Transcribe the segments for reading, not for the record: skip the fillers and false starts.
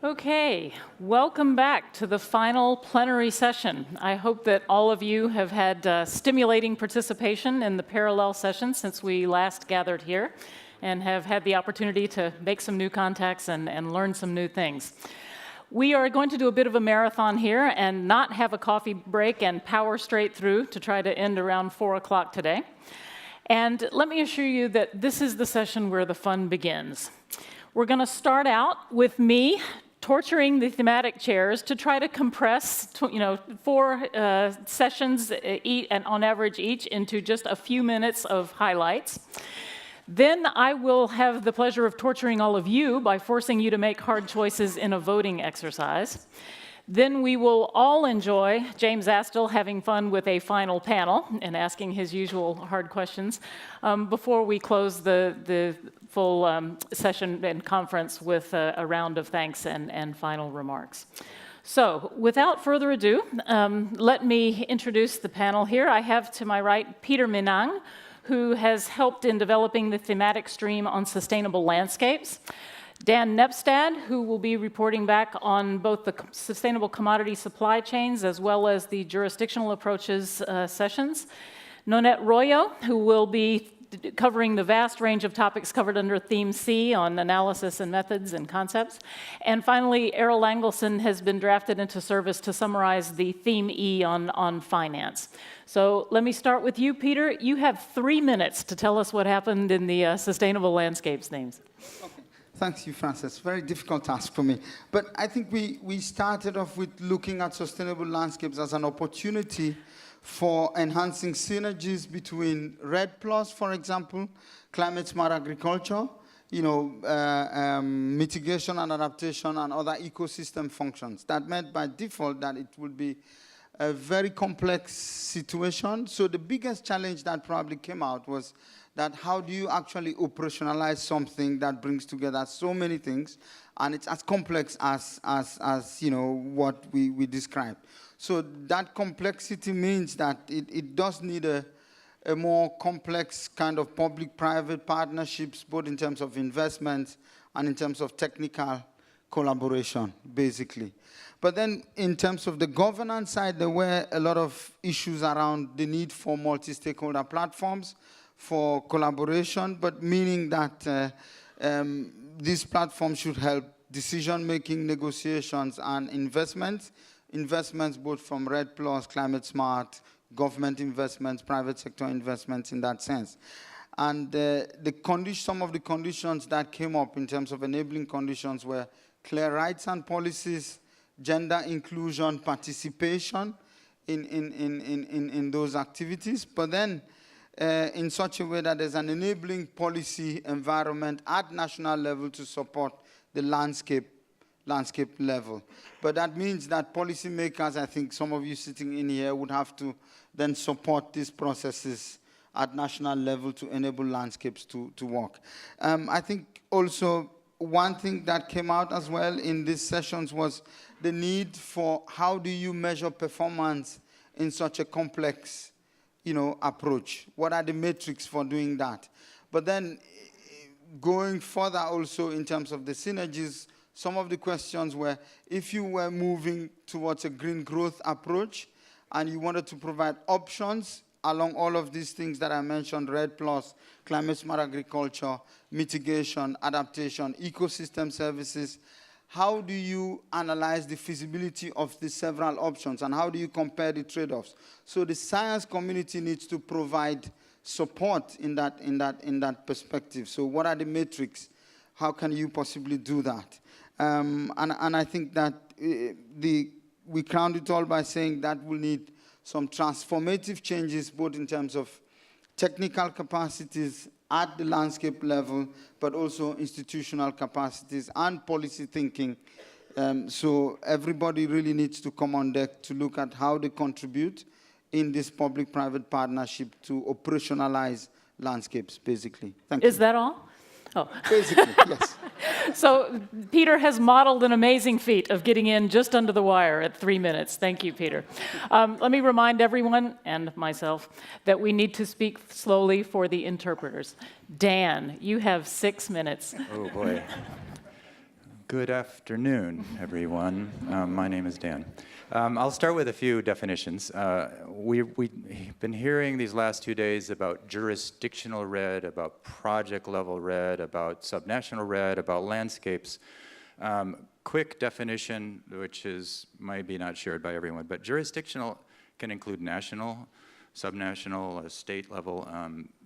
Okay, welcome back to the final plenary session. I hope that all of you have had stimulating participation in the parallel session since we last gathered here and have had the opportunity to make some new contacts and learn some new things. We are going to do a bit of a marathon here and not have a coffee break and power straight through to try to end around 4 o'clock today. And let me assure you that this is the session where the fun begins. We're going to start out with me torturing the thematic chairs to try to compress, 4 sessions and on average each into just a few minutes of highlights. Then I will have the pleasure of torturing all of you by forcing you to make hard choices in a voting exercise. Then we will all enjoy James Astle having fun with a final panel and asking his usual hard questions before we close the full session and conference with a round of thanks and final remarks. So without further ado, let me introduce the panel here. I have to my right Peter Minang, who has helped in developing the thematic stream on sustainable landscapes. Dan Nepstad, who will be reporting back on both the sustainable commodity supply chains as well as the jurisdictional approaches sessions. Nonette Royo, who will be covering the vast range of topics covered under Theme C on analysis and methods and concepts. And finally, Errol Angelson has been drafted into service to summarize the Theme E on finance. So let me start with you, Peter. You have 3 minutes to tell us what happened in the sustainable landscapes themes. Okay. Thank you, Frances. Very difficult task for me. But I think we started off with looking at sustainable landscapes as an opportunity for enhancing synergies between REDD+, for example, climate-smart agriculture, mitigation and adaptation and other ecosystem functions. That meant by default that it would be a very complex situation. So the biggest challenge that probably came out was that how do you actually operationalize something that brings together so many things, and it's as complex as what we described. So that complexity means that it does need a more complex kind of public-private partnerships, both in terms of investments and in terms of technical collaboration, basically. But then in terms of the governance side, there were a lot of issues around the need for multi-stakeholder platforms, for collaboration, but meaning that these platforms should help decision-making, negotiations, and investments both from REDD+, Climate Smart, government investments, private sector investments in that sense. And some of the conditions that came up in terms of enabling conditions were clear rights and policies, gender inclusion, participation in those activities, but then in such a way that there's an enabling policy environment at national level to support the landscape level. But that means that policymakers, I think some of you sitting in here, would have to then support these processes at national level to enable landscapes to work. I think also one thing that came out as well in these sessions was the need for how do you measure performance in such a complex approach. What are the metrics for doing that? But then going further also in terms of the synergies, some of the questions were, if you were moving towards a green growth approach and you wanted to provide options along all of these things that I mentioned, REDD+, climate-smart agriculture, mitigation, adaptation, ecosystem services, how do you analyze the feasibility of the several options and how do you compare the trade-offs? So the science community needs to provide support in that perspective. So what are the metrics? How can you possibly do that? And I think that we crowned it all by saying that we'll need some transformative changes, both in terms of technical capacities at the landscape level, but also institutional capacities and policy thinking. So everybody really needs to come on deck to look at how they contribute in this public-private partnership to operationalize landscapes, basically. Thank you. Is that all? Oh. Basically, yes. So Peter has modeled an amazing feat of getting in just under the wire at 3 minutes. Thank you, Peter. Let me remind everyone, and myself, that we need to speak slowly for the interpreters. Dan, you have 6 minutes. Oh, boy. Good afternoon, everyone. My name is Dan. I'll start with a few definitions. We've been hearing these last 2 days about jurisdictional REDD, about project-level REDD, about subnational REDD, about landscapes. Quick definition, which is maybe not shared by everyone, but jurisdictional can include national, subnational, state level,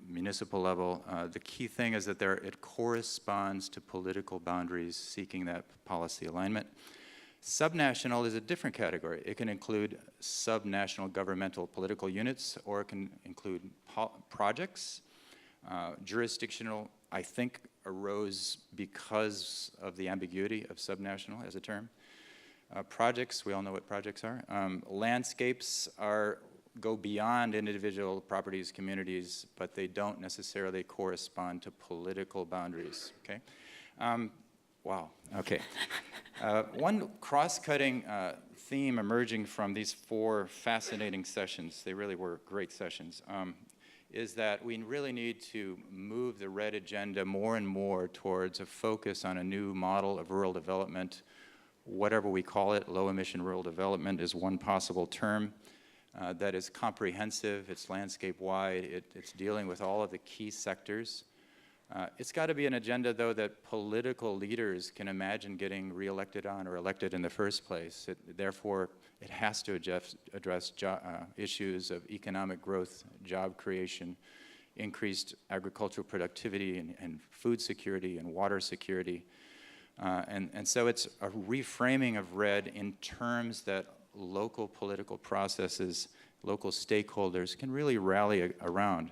municipal level. The key thing is that it corresponds to political boundaries seeking that policy alignment. Subnational is a different category. It can include subnational governmental political units, or it can include projects. Jurisdictional, I think, arose because of the ambiguity of subnational as a term. Projects, we all know what projects are. Landscapes go beyond individual properties, communities, but they don't necessarily correspond to political boundaries, okay? Wow, okay. One cross-cutting theme emerging from these 4 fascinating sessions, they really were great sessions, is that we really need to move the REDD agenda more and more towards a focus on a new model of rural development, whatever we call it. Low-emission rural development is one possible term. That is comprehensive, it's landscape-wide, it's dealing with all of the key sectors. It's got to be an agenda, though, that political leaders can imagine getting reelected on or elected in the first place. Therefore, it has to address issues of economic growth, job creation, increased agricultural productivity and food security and water security. And so it's a reframing of REDD in terms that local political processes, local stakeholders can really rally around.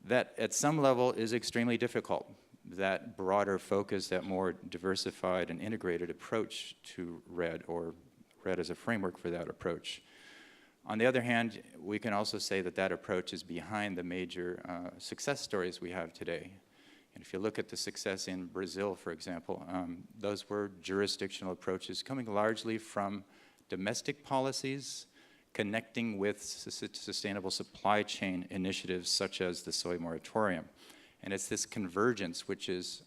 That at some level is extremely difficult. That broader focus, that more diversified and integrated approach to REDD, or REDD as a framework for that approach. On the other hand, we can also say that that approach is behind the major success stories we have today. And if you look at the success in Brazil, for example, those were jurisdictional approaches coming largely from domestic policies, connecting with sustainable supply chain initiatives such as the soy moratorium. And it's this convergence which is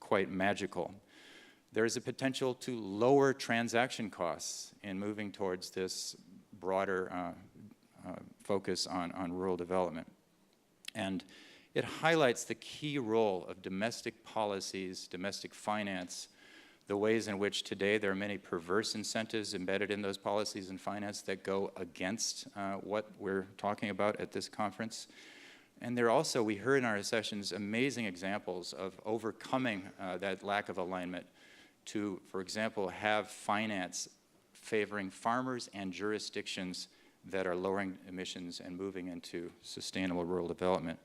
quite magical. There is a potential to lower transaction costs in moving towards this broader focus on rural development. And it highlights the key role of domestic policies, domestic finance, the ways in which today there are many perverse incentives embedded in those policies and finance that go against what we're talking about at this conference. And there are also, we heard in our sessions, amazing examples of overcoming that lack of alignment to, for example, have finance favoring farmers and jurisdictions that are lowering emissions and moving into sustainable rural development.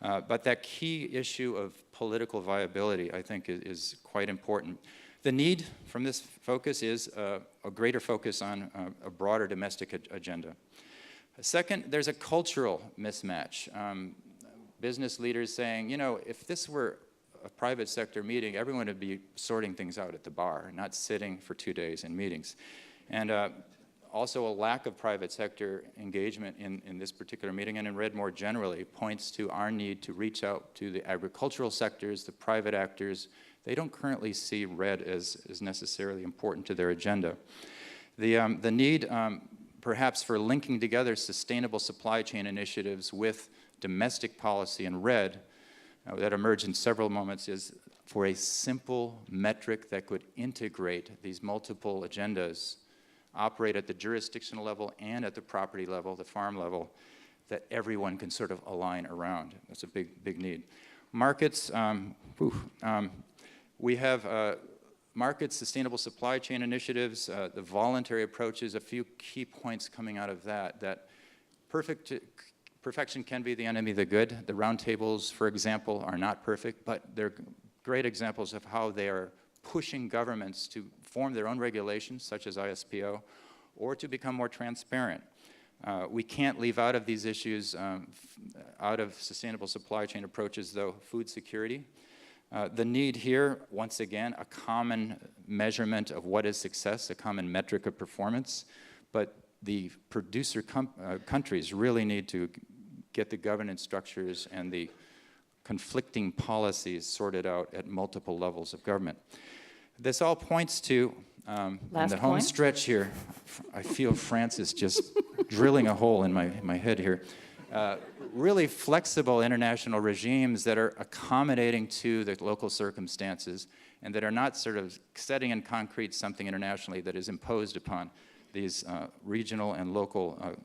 But that key issue of political viability, I think, is quite important. The need from this focus is a greater focus on a broader domestic agenda. Second, there's a cultural mismatch. Business leaders saying, you know, if this were a private sector meeting, everyone would be sorting things out at the bar, not sitting for 2 days in meetings. And also a lack of private sector engagement in this particular meeting and in REDD more generally points to our need to reach out to the agricultural sectors, the private actors. They don't currently see REDD as necessarily important to their agenda. The need perhaps for linking together sustainable supply chain initiatives with domestic policy and REDD that emerged in several moments is for a simple metric that could integrate these multiple agendas, operate at the jurisdictional level and at the property level, the farm level, that everyone can sort of align around. That's a big need. Markets, we have markets, sustainable supply chain initiatives, the voluntary approaches, a few key points coming out of that perfection can be the enemy of the good. The roundtables, for example, are not perfect, but they're great examples of how they are pushing governments to form their own regulations, such as ISPO, or to become more transparent. We can't leave out of these issues, out of sustainable supply chain approaches, though, food security. The need here, once again, a common measurement of what is success, a common metric of performance, but the producer countries really need to get the governance structures and the conflicting policies sorted out at multiple levels of government. This all points to, in Last the home point. stretch here, I feel Francis just drilling a hole in my head here. Really flexible international regimes that are accommodating to the local circumstances and that are not sort of setting in concrete something internationally that is imposed upon these regional and local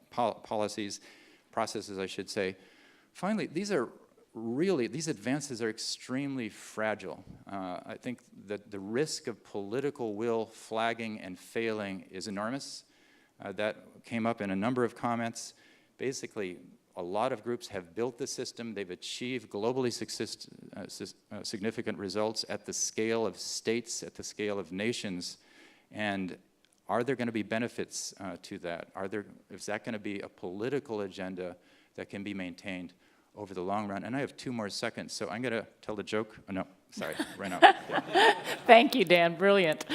policies, processes, I should say. Finally, these advances are extremely fragile. I think that the risk of political will flagging and failing is enormous. That came up in a number of comments. Basically, a lot of groups have built the system. They've achieved globally significant results at the scale of states, at the scale of nations. And are there going to be benefits to that? Is that going to be a political agenda that can be maintained over the long run? And I have 2 more seconds, so I'm going to tell the joke. Oh, no, sorry, ran out. Yeah. Thank you, Dan. Brilliant.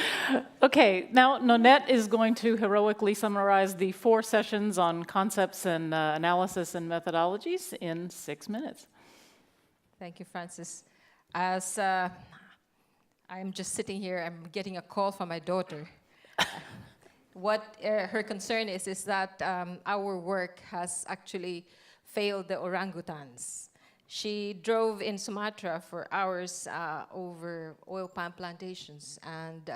Okay, now Nonette is going to heroically summarize the 4 sessions on concepts and analysis and methodologies in 6 minutes. Thank you, Francis. As I'm just sitting here, I'm getting a call from my daughter. What her concern is that our work has actually failed the orangutans. She drove in Sumatra for hours over oil palm plantations and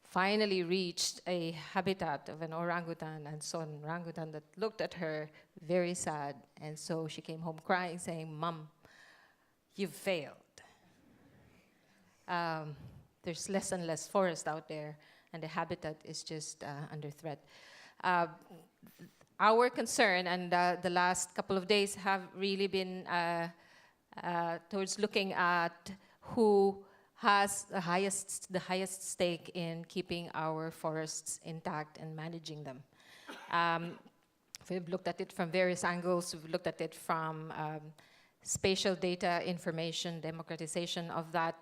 finally reached a habitat of an orangutan and saw an orangutan that looked at her very sad. And so she came home crying, saying, "Mom, you've failed. There's less and less forest out there, and the habitat is just under threat." Our concern, and the last couple of days have really been towards looking at who has the highest stake in keeping our forests intact and managing them. We've looked at it from various angles. We've looked at it from spatial data information, democratization of that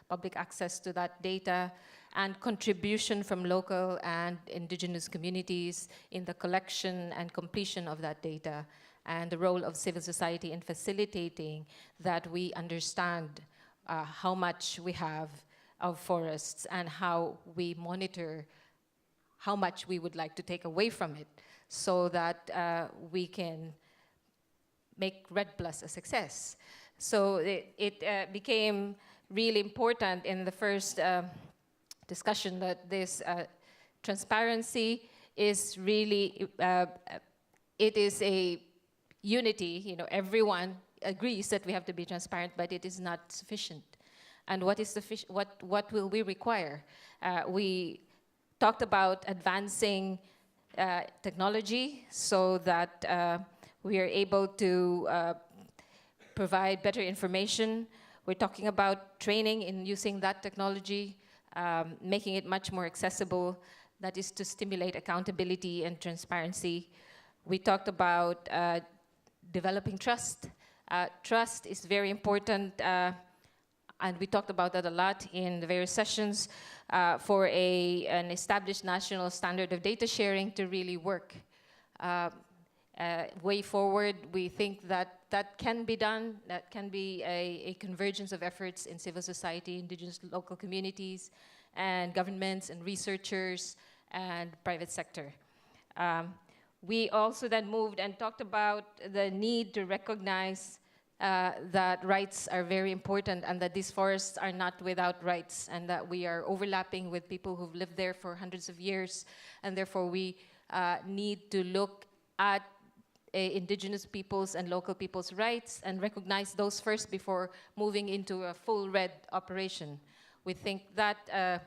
public access to that data, and contribution from local and indigenous communities in the collection and completion of that data, and the role of civil society in facilitating that we understand how much we have of forests and how we monitor how much we would like to take away from it so that we can make REDD+ a success. So it became really important in the first discussion that this transparency is really, it is a unity. Everyone agrees that we have to be transparent, but it is not sufficient. And what is sufficient? What will we require? We talked about advancing technology so that we are able to provide better information. We're talking about training in using that technology, making it much more accessible. That is to stimulate accountability and transparency. We talked about developing trust. Trust is very important, and we talked about that a lot in the various sessions for an established national standard of data sharing to really work. Way forward, we think that that can be done. That can be a convergence of efforts in civil society, indigenous local communities, and governments and researchers and private sector. We also then moved and talked about the need to recognize that rights are very important and that these forests are not without rights and that we are overlapping with people who've lived there for hundreds of years, and therefore we need to look at indigenous peoples and local people's rights and recognize those first before moving into a full REDD operation. We think that there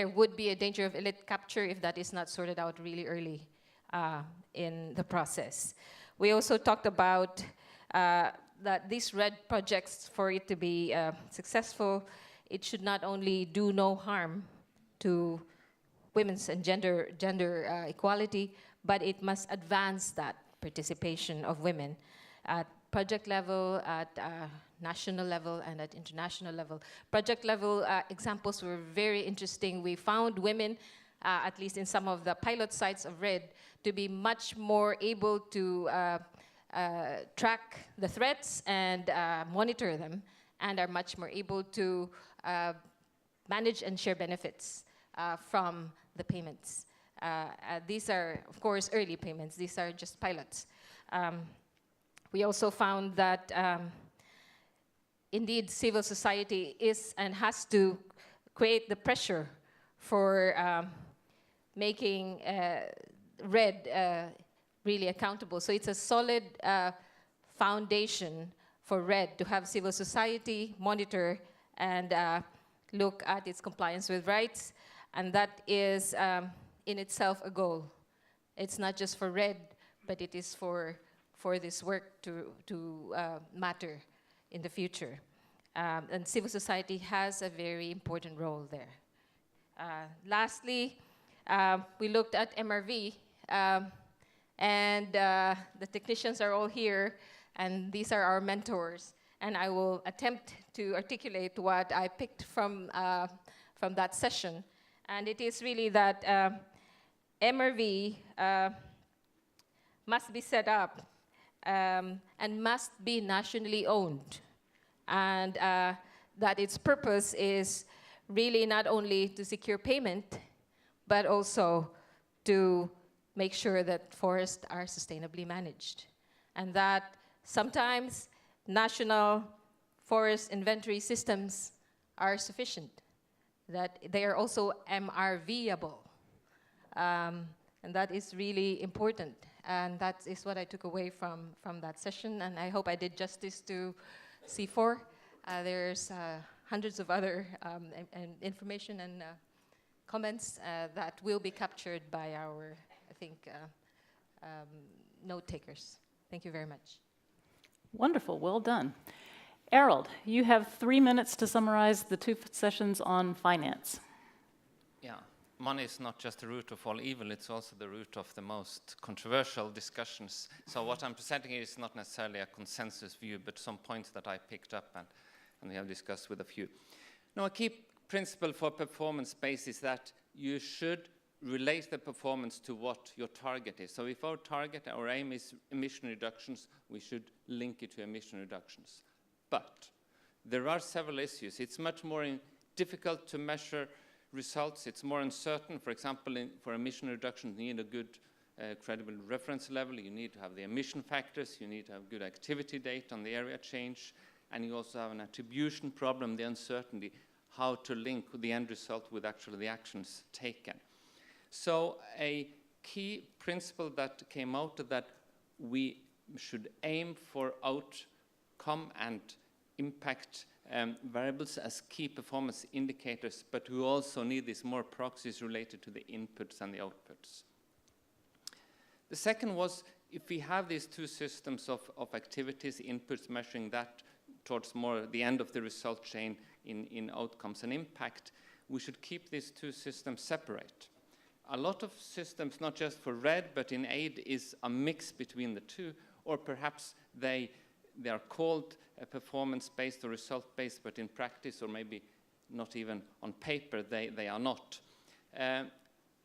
would be a danger of elite capture if that is not sorted out really early in the process. We also talked about that these REDD projects, for it to be successful, it should not only do no harm to women's and gender equality, but it must advance that participation of women at project level, at national level, and at international level. Project level examples were very interesting. We found women, at least in some of the pilot sites of REDD, to be much more able to track the threats and monitor them, and are much more able to manage and share benefits from the payments. These are, of course, early payments. These are just pilots. We also found that indeed civil society is and has to create the pressure for making REDD really accountable. So it's a solid foundation for REDD to have civil society monitor and look at its compliance with rights. And that is in itself a goal. It's not just for REDD, but it is for this work to matter in the future. And civil society has a very important role there. Lastly, we looked at MRV, and the technicians are all here, and these are our mentors. And I will attempt to articulate what I picked from that session. And it is really that MRV must be set up and must be nationally owned. And that its purpose is really not only to secure payment, but also to make sure that forests are sustainably managed. And that sometimes national forest inventory systems are sufficient, that they are also MRV-able. And that is really important. And that is what I took away from that session. And I hope I did justice to C4. There's hundreds of other information and comments that will be captured by our, I think, note takers. Thank you very much. Wonderful, well done. Harold, you have 3 minutes to summarize the 2 sessions on finance. Yeah, money is not just the root of all evil, it's also the root of the most controversial discussions. So what I'm presenting here is not necessarily a consensus view, but some points that I picked up and we have discussed with a few. Now, a key principle for performance-based is that you should relate the performance to what your target is. So if our target, our aim is emission reductions, we should link it to emission reductions. But there are several issues. It's much more difficult to measure results. It's more uncertain. For example, for emission reduction, you need a good, credible reference level. You need to have the emission factors. You need to have good activity data on the area change. And you also have an attribution problem, the uncertainty, how to link the end result with actually the actions taken. So a key principle that came out of that, we should aim for outcome and impact variables as key performance indicators, but we also need these more proxies related to the inputs and the outputs. The second was, if we have these 2 systems of activities, inputs measuring that towards more the end of the result chain in outcomes and impact, we should keep these 2 systems separate. A lot of systems, not just for REDD, but in aid, is a mix between the 2, or perhaps they are called performance-based or result-based, but in practice, or maybe not even on paper, they are not.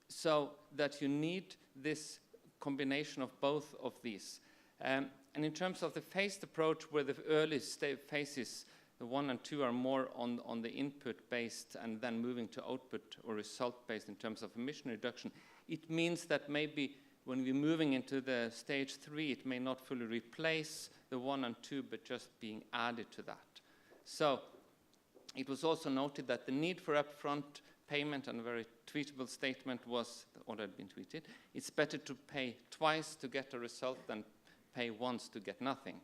So that you need this combination of both of these. And in terms of the phased approach, where the early phases, the 1 and 2, are more on the input-based and then moving to output or result-based in terms of emission reduction, it means that maybe when we're moving into the stage 3, it may not fully replace the 1 and 2, but just being added to that. So it was also noted that the need for upfront payment, and a very tweetable statement was, or had been tweeted, it's better to pay twice to get a result than pay once to get nothing.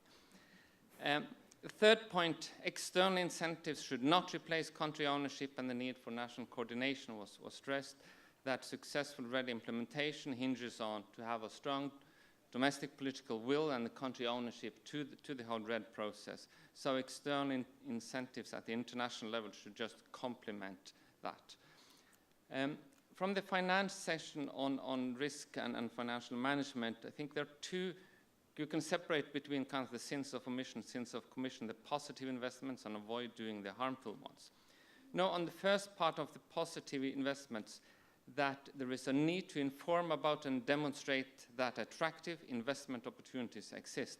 The third point, external incentives should not replace country ownership, and the need for national coordination was stressed. That successful REDD implementation hinges on to have a strong domestic political will and the country ownership to the whole REDD process. So external incentives at the international level should just complement that. From the finance session on risk and financial management, I think there are 2. You can separate between kind of the sins of omission, sins of commission, the positive investments, and avoid doing the harmful ones. Now, on the first part of the positive investments, that there is a need to inform about and demonstrate that attractive investment opportunities exist.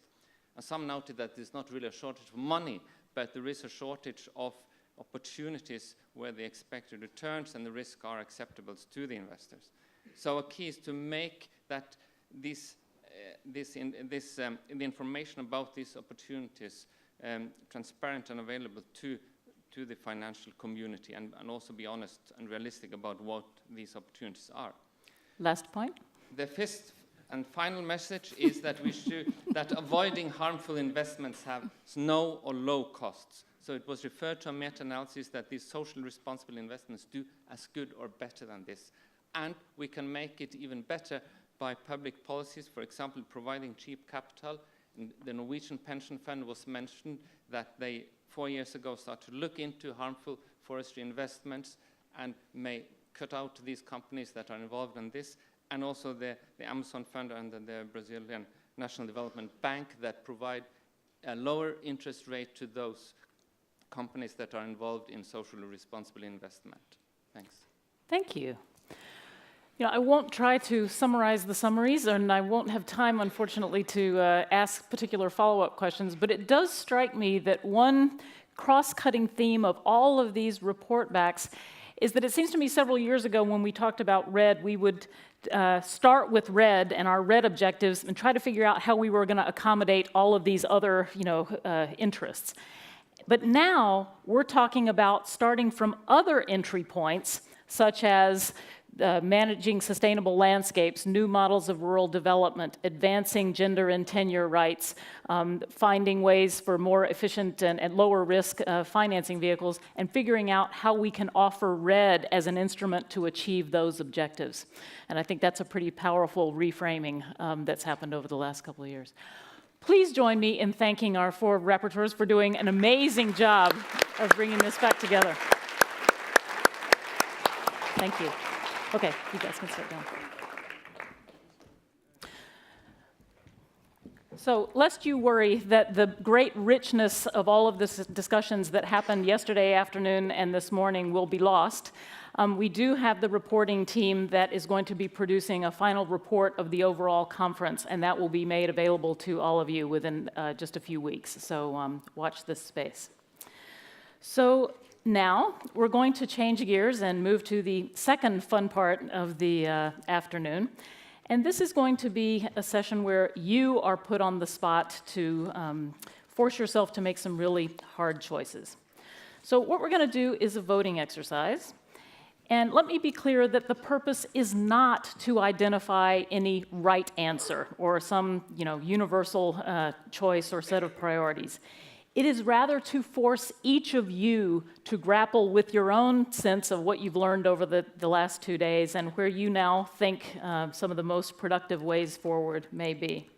And some noted that there's not really a shortage of money, but there is a shortage of opportunities where the expected returns and the risk are acceptable to the investors. So a key is to make that the information about these opportunities transparent and available to the financial community, and also be honest and realistic about what these opportunities are. Last point. The fifth and final message is that that avoiding harmful investments have no or low costs. So it was referred to a meta-analysis that these social responsible investments do as good or better than this. And we can make it even better by public policies, for example, providing cheap capital. The Norwegian pension fund was mentioned that they 4 years ago started to look into harmful forestry investments and may cut out these companies that are involved in this, and also the Amazon fund and the Brazilian National Development Bank that provide a lower interest rate to those companies that are involved in socially responsible investment. Thanks. Thank you. You know, I won't try to summarize the summaries, and I won't have time, unfortunately, to ask particular follow-up questions, but it does strike me that one cross-cutting theme of all of these report backs is that it seems to me several years ago when we talked about REDD, we would start with REDD and our REDD objectives and try to figure out how we were going to accommodate all of these other, interests. But now we're talking about starting from other entry points, such as managing sustainable landscapes, new models of rural development, advancing gender and tenure rights, finding ways for more efficient and lower risk financing vehicles, and figuring out how we can offer REDD as an instrument to achieve those objectives. And I think that's a pretty powerful reframing that's happened over the last couple of years. Please join me in thanking our 4 rapporteurs for doing an amazing job of bringing this back together. Thank you. Okay, you guys can sit down. So, lest you worry that the great richness of all of the discussions that happened yesterday afternoon and this morning will be lost, we do have the reporting team that is going to be producing a final report of the overall conference, and that will be made available to all of you within just a few weeks. So, watch this space. So, now, we're going to change gears and move to the second fun part of the afternoon. And this is going to be a session where you are put on the spot to force yourself to make some really hard choices. So what we're going to do is a voting exercise. And let me be clear that the purpose is not to identify any right answer or some, universal choice or set of priorities. It is rather to force each of you to grapple with your own sense of what you've learned over the last 2 days and where you now think some of the most productive ways forward may be.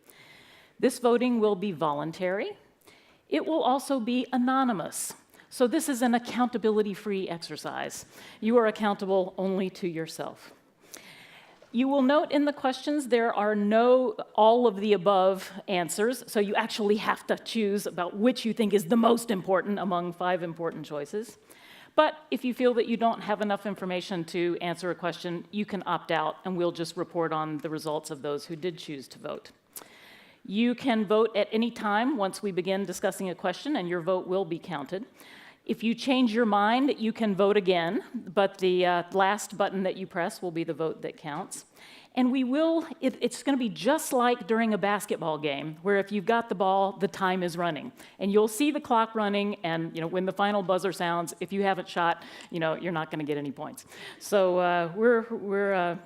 This voting will be voluntary. It will also be anonymous. So this is an accountability-free exercise. You are accountable only to yourself. You will note in the questions there are no all of the above answers, so you actually have to choose about which you think is the most important among 5 important choices. But if you feel that you don't have enough information to answer a question, you can opt out, and we'll just report on the results of those who did choose to vote. You can vote at any time once we begin discussing a question, and your vote will be counted. If you change your mind, you can vote again, but the last button that you press will be the vote that counts. And it's going to be just like during a basketball game, where if you've got the ball, the time is running. And you'll see the clock running, and when the final buzzer sounds, if you haven't shot, you're not going to get any points. So we're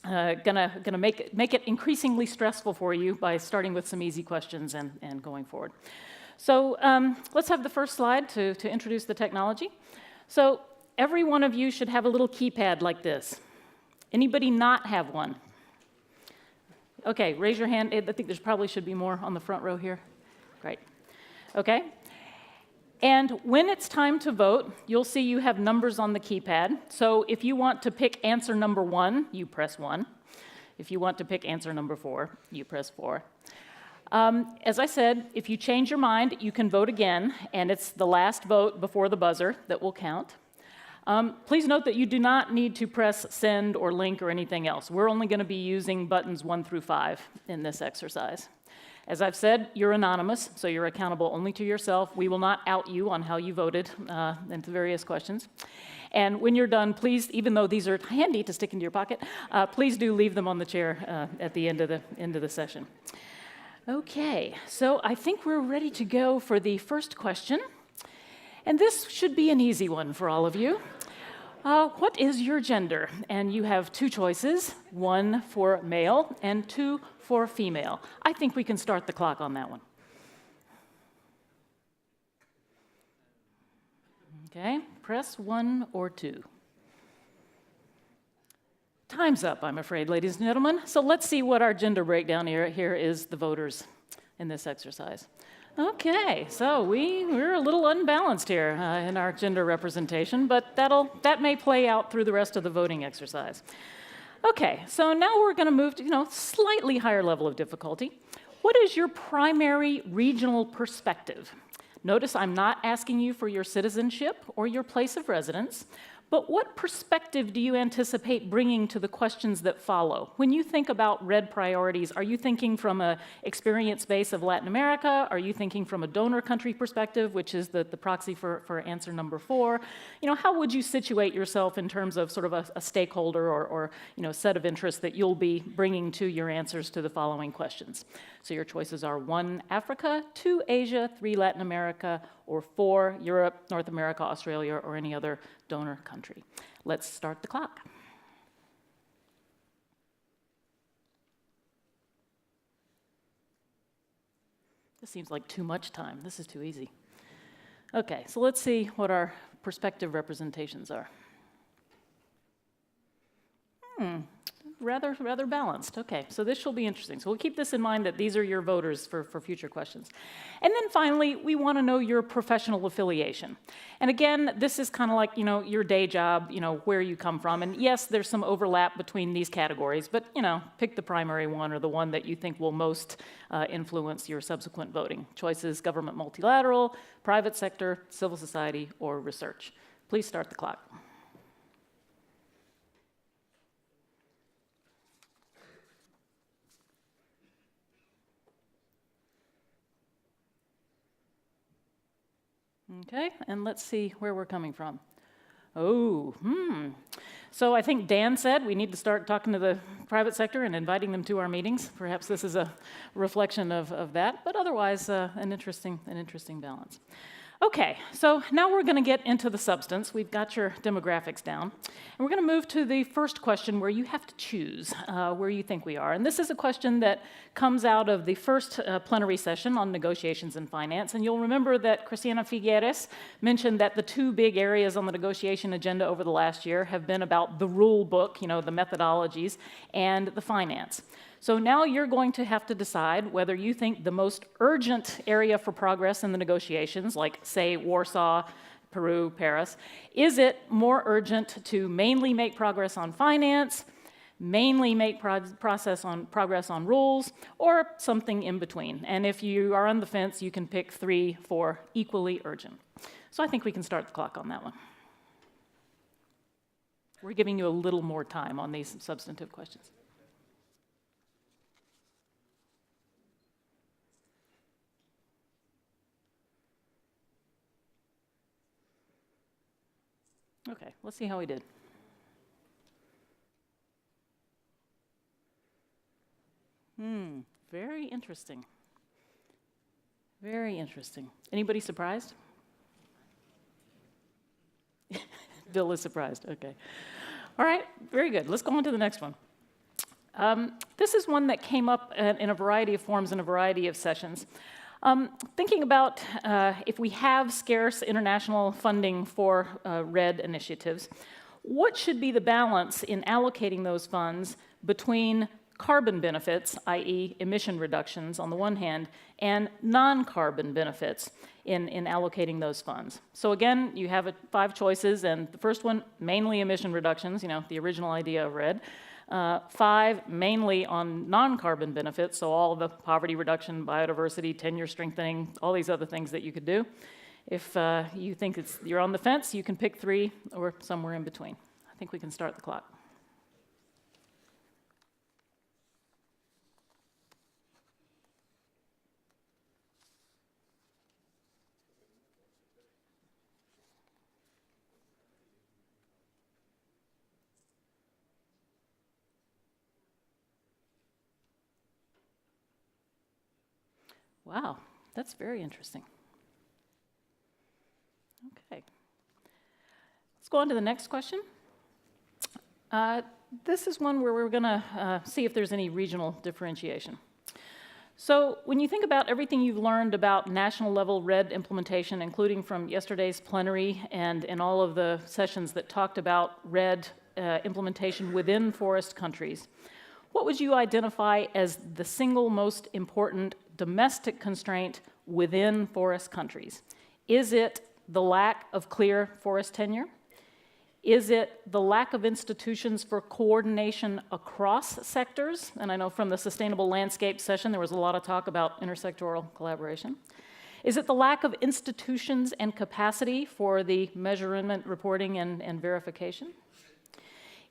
gonna make it increasingly stressful for you by starting with some easy questions and going forward. So let's have the first slide to introduce the technology. So every one of you should have a little keypad like this. Anybody not have one? Okay, raise your hand. I think there's probably should be more on the front row here. Great. Okay. And when it's time to vote, you'll see you have numbers on the keypad. So if you want to pick answer number 1, you press 1. If you want to pick answer number 4, you press 4. As I said, if you change your mind, you can vote again, and it's the last vote before the buzzer that will count. Please note that you do not need to press send or link or anything else. We're only going to be using buttons 1 through 5 in this exercise. As I've said, you're anonymous, so you're accountable only to yourself. We will not out you on how you voted into various questions. And when you're done, please, even though these are handy to stick into your pocket, please do leave them on the chair at the end of the session. Okay, so I think we're ready to go for the first question. And this should be an easy one for all of you. What is your gender? And you have two choices, one for male and two for female. I think we can start the clock on that one. Okay, press 1 or 2. Time's up, I'm afraid, ladies and gentlemen. So let's see what our gender breakdown here is, the voters in this exercise. Okay, so we're a little unbalanced here in our gender representation, but that may play out through the rest of the voting exercise. Okay, so now we're going to move to slightly higher level of difficulty. What is your primary regional perspective? Notice I'm not asking you for your citizenship or your place of residence, but what perspective do you anticipate bringing to the questions that follow? When you think about REDD priorities, are you thinking from an experience base of Latin America? Are you thinking from a donor country perspective, which is the proxy for answer number 4? How would you situate yourself in terms of sort of a stakeholder or set of interests that you'll be bringing to your answers to the following questions? So your choices are 1, Africa, 2, Asia, 3, Latin America, or 4, Europe, North America, Australia, or any other donor country. Let's start the clock. This seems like too much time. This is too easy. Okay, so let's see what our perspective representations are. Rather balanced. Okay, so this will be interesting. So we'll keep this in mind that these are your voters for future questions. And then finally, we want to know your professional affiliation. And again, this is kind of like, your day job, where you come from. And yes, there's some overlap between these categories, but, pick the primary one or the one that you think will most influence your subsequent voting. Choices: government multilateral, private sector, civil society, or research. Please start the clock. Okay, and let's see where we're coming from. So I think Dan said we need to start talking to the private sector and inviting them to our meetings. Perhaps this is a reflection of that, but otherwise an interesting balance. Okay, so now we're going to get into the substance. We've got your demographics down. And we're going to move to the first question where you have to choose where you think we are. And this is a question that comes out of the first plenary session on negotiations and finance. And you'll remember that Cristiana Figueres mentioned that the two big areas on the negotiation agenda over the last year have been about the rule book, the methodologies, and the finance. So now you're going to have to decide whether you think the most urgent area for progress in the negotiations, like, say, Warsaw, Peru, Paris, is it more urgent to mainly make progress on finance, mainly make progress on rules, or something in between? And if you are on the fence, you can pick 3 for equally urgent. So I think we can start the clock on that one. We're giving you a little more time on these substantive questions. Okay, let's see how we did. Very interesting. Very interesting. Anybody surprised? Bill is surprised, okay. All right, very good. Let's go on to the next one. This is one that came up in a variety of forms in a variety of sessions. Thinking about if we have scarce international funding for REDD initiatives, what should be the balance in allocating those funds between carbon benefits, i.e. emission reductions on the one hand, and non-carbon benefits in allocating those funds? So again, you have 5 choices, and the first one, mainly emission reductions, the original idea of REDD. 5, mainly on non-carbon benefits, so all the poverty reduction, biodiversity, tenure strengthening, all these other things that you could do. If you think you're on the fence, you can pick 3 or somewhere in between. I think we can start the clock. Wow, that's very interesting. Okay. Let's go on to the next question. This is one where we're going to see if there's any regional differentiation. So when you think about everything you've learned about national level REDD implementation, including from yesterday's plenary and in all of the sessions that talked about REDD implementation within forest countries, what would you identify as the single most important domestic constraint within forest countries? Is it the lack of clear forest tenure? Is it the lack of institutions for coordination across sectors? And I know from the Sustainable Landscape session, there was a lot of talk about intersectoral collaboration. Is it the lack of institutions and capacity for the measurement, reporting, and verification?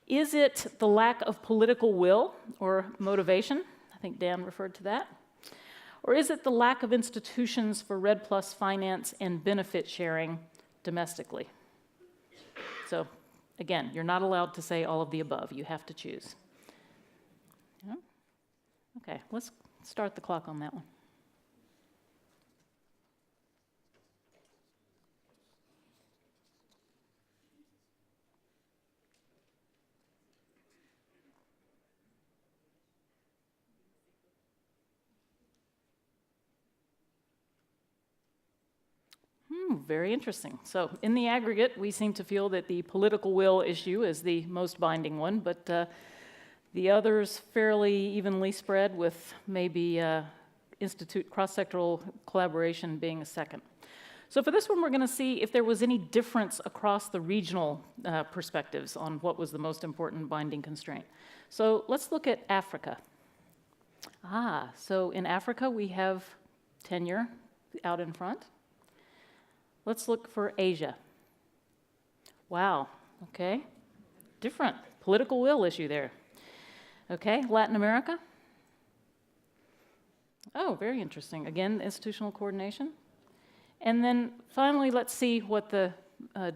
Is it the lack of political will or motivation? I think Dan referred to that. Or is it the lack of institutions for REDD Plus finance and benefit sharing domestically? So again, you're not allowed to say all of the above. You have to choose. Yeah? Okay, let's start the clock on that one. Very interesting. So in the aggregate, we seem to feel that the political will issue is the most binding one, but the others fairly evenly spread, with maybe cross-sectoral collaboration being a second. So for this one, we're going to see if there was any difference across the regional perspectives on what was the most important binding constraint. So let's look at Africa. So in Africa, we have tenure out in front. Let's look for Asia. Wow, okay. Different political will issue there. Okay, Latin America. Oh, very interesting. Again, institutional coordination. And then finally, let's see what the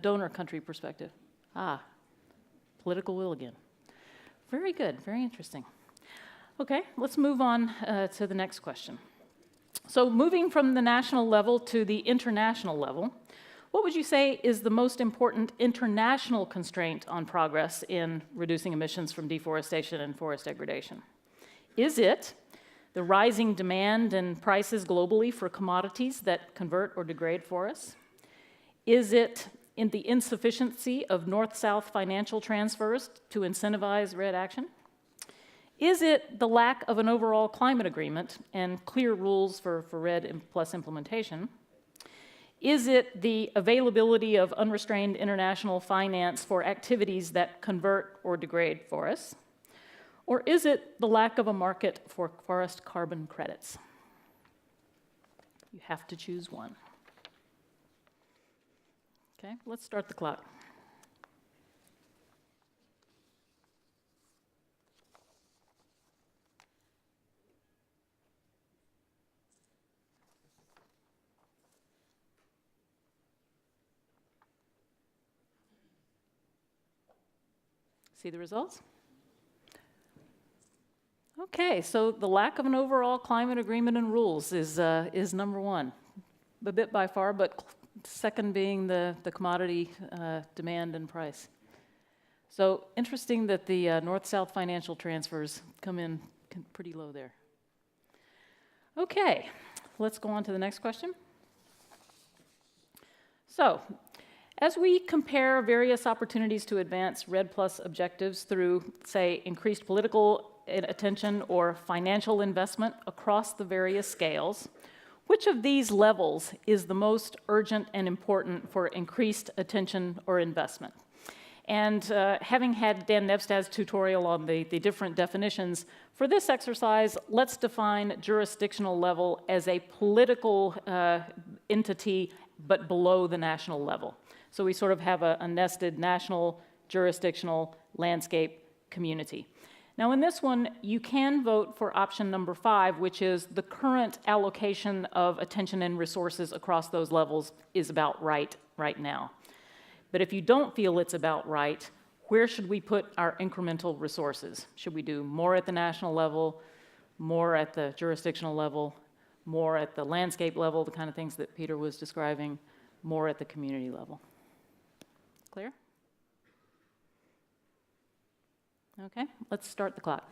donor country perspective. Political will again. Very good, very interesting. Okay, let's move on to the next question. So moving from the national level to the international level, what would you say is the most important international constraint on progress in reducing emissions from deforestation and forest degradation? Is it the rising demand and prices globally for commodities that convert or degrade forests? Is it in the insufficiency of north-south financial transfers to incentivize REDD action? Is it the lack of an overall climate agreement and clear rules for REDD plus implementation? Is it the availability of unrestrained international finance for activities that convert or degrade forests? Or is it the lack of a market for forest carbon credits? You have to choose one. Okay, let's start the clock. See the results? Okay, so the lack of an overall climate agreement and rules is number one. A bit by far, but second being the commodity demand and price. So interesting that the north-south financial transfers come in pretty low there. Okay, let's go on to the next question. So, as we compare various opportunities to advance REDD Plus objectives through, say, increased political attention or financial investment across the various scales, which of these levels is the most urgent and important for increased attention or investment? And having had Dan Nebstad's tutorial on the different definitions, for this exercise, let's define jurisdictional level as a political entity, but below the national level. So we sort of have a nested national, jurisdictional, landscape, community. Now in this one, you can vote for option number 5, which is the current allocation of attention and resources across those levels is about right now. But if you don't feel it's about right, where should we put our incremental resources? Should we do more at the national level, more at the jurisdictional level, more at the landscape level, the kind of things that Peter was describing, more at the community level. Clear? Okay, let's start the clock.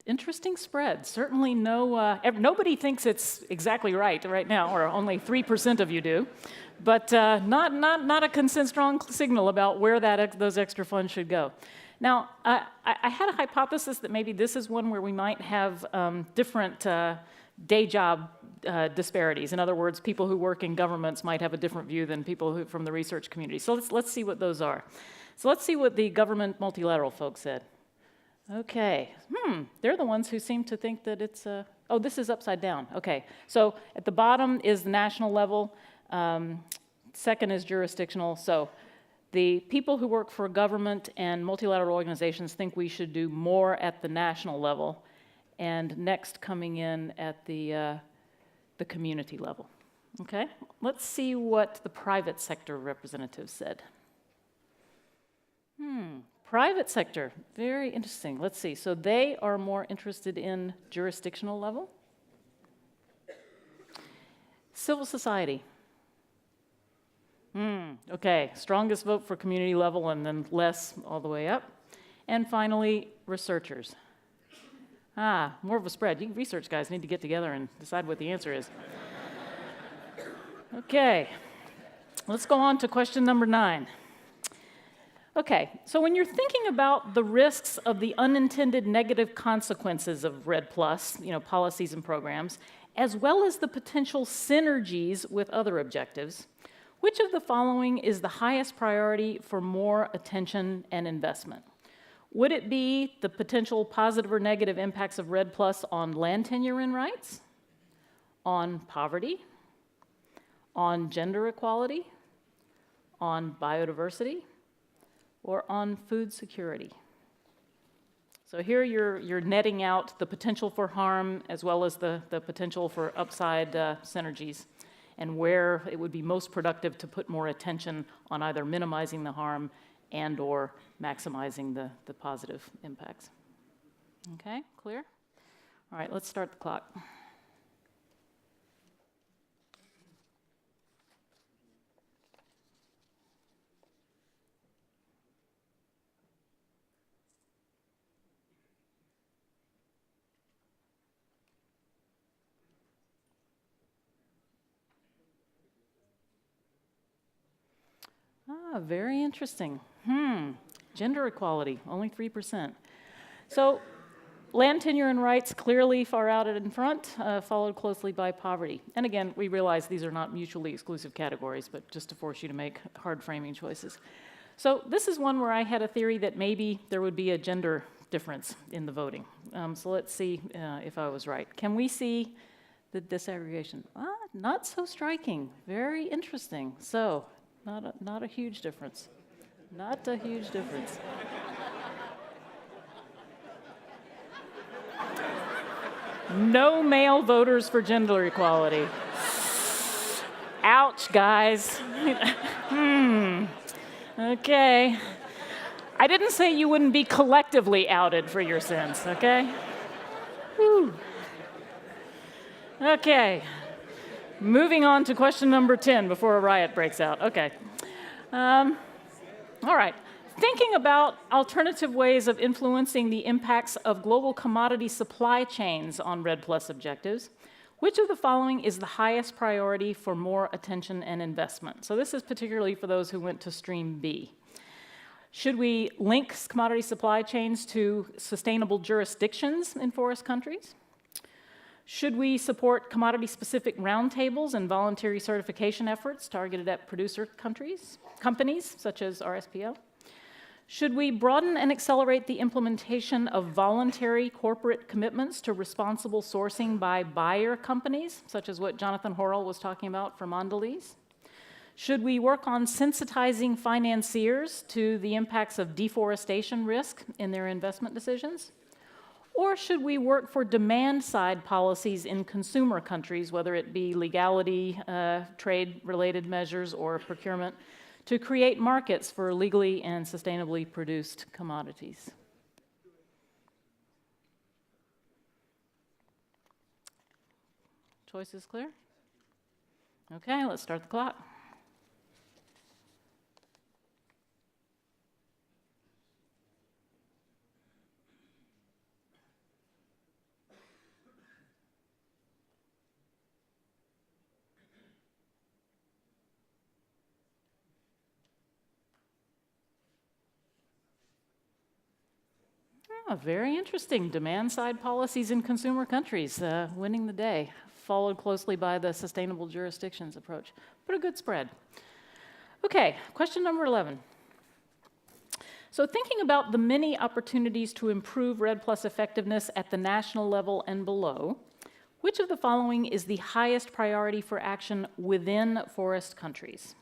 Interesting spread. Certainly nobody thinks it's exactly right now, or only 3% of you do. But not a strong signal about where those extra funds should go. Now, I had a hypothesis that maybe this is one where we might have different day job disparities. In other words, people who work in governments might have a different view than people from the research community. So let's see what those are. So let's see what the government multilateral folks said. Okay, they're the ones who seem to think that it's, oh, this is upside down. Okay, so at the bottom is the national level, second is jurisdictional. So the people who work for government and multilateral organizations think we should do more at the national level, and next coming in at the community level. Okay, let's see what the private sector representatives said. Private sector, very interesting. Let's see. So they are more interested in jurisdictional level. Civil society. Okay, strongest vote for community level and then less all the way up. And finally, researchers. More of a spread. You research guys need to get together and decide what the answer is. Okay, let's go on to question number 9. Okay, so when you're thinking about the risks of the unintended negative consequences of REDD+, policies and programs, as well as the potential synergies with other objectives, which of the following is the highest priority for more attention and investment? Would it be the potential positive or negative impacts of REDD+ on land tenure and rights, on poverty, on gender equality, on biodiversity, or on food security? So here you're netting out the potential for harm as well as the potential for upside synergies, and where it would be most productive to put more attention on either minimizing the harm and or maximizing the positive impacts. Okay, clear? All right, let's start the clock. Very interesting. Gender equality, only 3%. So land tenure and rights clearly far out in front, followed closely by poverty. And again, we realize these are not mutually exclusive categories, but just to force you to make hard framing choices. So this is one where I had a theory that maybe there would be a gender difference in the voting. So let's see if I was right. Can we see the disaggregation? Not so striking. Very interesting. So not a huge difference. Not a huge difference. No male voters for gender equality. Ouch, guys. Okay. I didn't say you wouldn't be collectively outed for your sins, okay? Whew. Okay. Moving on to question number 10 before a riot breaks out. Okay. All right. Thinking about alternative ways of influencing the impacts of global commodity supply chains on REDD+ objectives, which of the following is the highest priority for more attention and investment? So this is particularly for those who went to stream B. Should we link commodity supply chains to sustainable jurisdictions in forest countries? Should we support commodity-specific roundtables and voluntary certification efforts targeted at producer companies, such as RSPO? Should we broaden and accelerate the implementation of voluntary corporate commitments to responsible sourcing by buyer companies, such as what Jonathan Horrell was talking about for Mondelez? Should we work on sensitizing financiers to the impacts of deforestation risk in their investment decisions? Or should we work for demand-side policies in consumer countries, whether it be legality, trade-related measures, or procurement, to create markets for legally and sustainably produced commodities? Choice is clear? Okay, let's start the clock. Oh, very interesting. Demand-side policies in consumer countries winning the day, followed closely by the sustainable jurisdictions approach. But a good spread. Okay, question number 11. So thinking about the many opportunities to improve REDD+ effectiveness at the national level and below, which of the following is the highest priority for action within forest countries?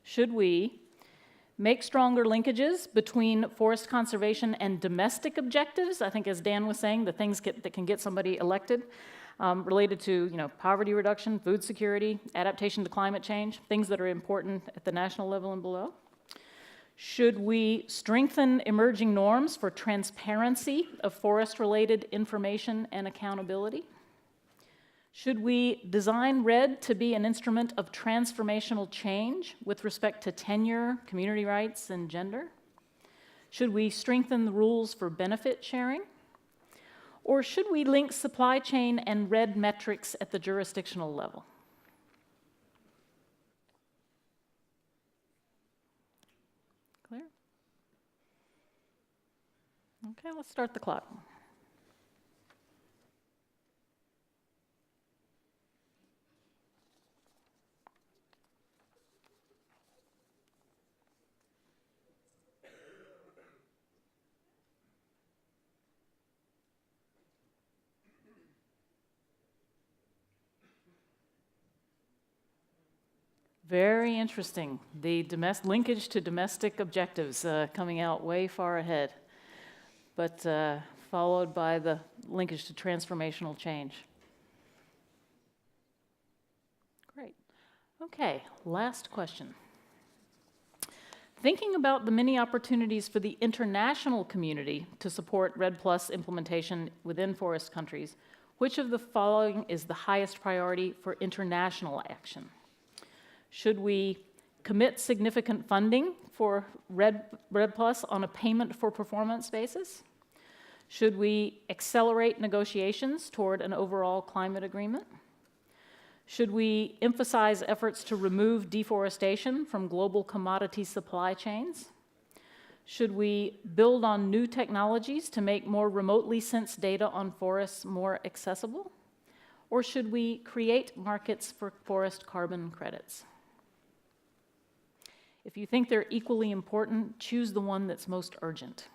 Should we make stronger linkages between forest conservation and domestic objectives? I think, as Dan was saying, the things that can get somebody elected, related to poverty reduction, food security, adaptation to climate change, things that are important at the national level and below. Should we strengthen emerging norms for transparency of forest-related information and accountability? Should we design REDD to be an instrument of transformational change with respect to tenure, community rights, and gender? Should we strengthen the rules for benefit sharing? Or should we link supply chain and REDD metrics at the jurisdictional level? Clear? Okay, let's start the clock. Very interesting. The linkage to domestic objectives coming out way far ahead, but followed by the linkage to transformational change. Great. Okay, last question. Thinking about the many opportunities for the international community to support REDD+ implementation within forest countries, which of the following is the highest priority for international action? Should we commit significant funding for REDD+ on a payment for performance basis? Should we accelerate negotiations toward an overall climate agreement? Should we emphasize efforts to remove deforestation from global commodity supply chains? Should we build on new technologies to make more remotely sensed data on forests more accessible? Or should we create markets for forest carbon credits? If you think they're equally important, choose the one that's most urgent.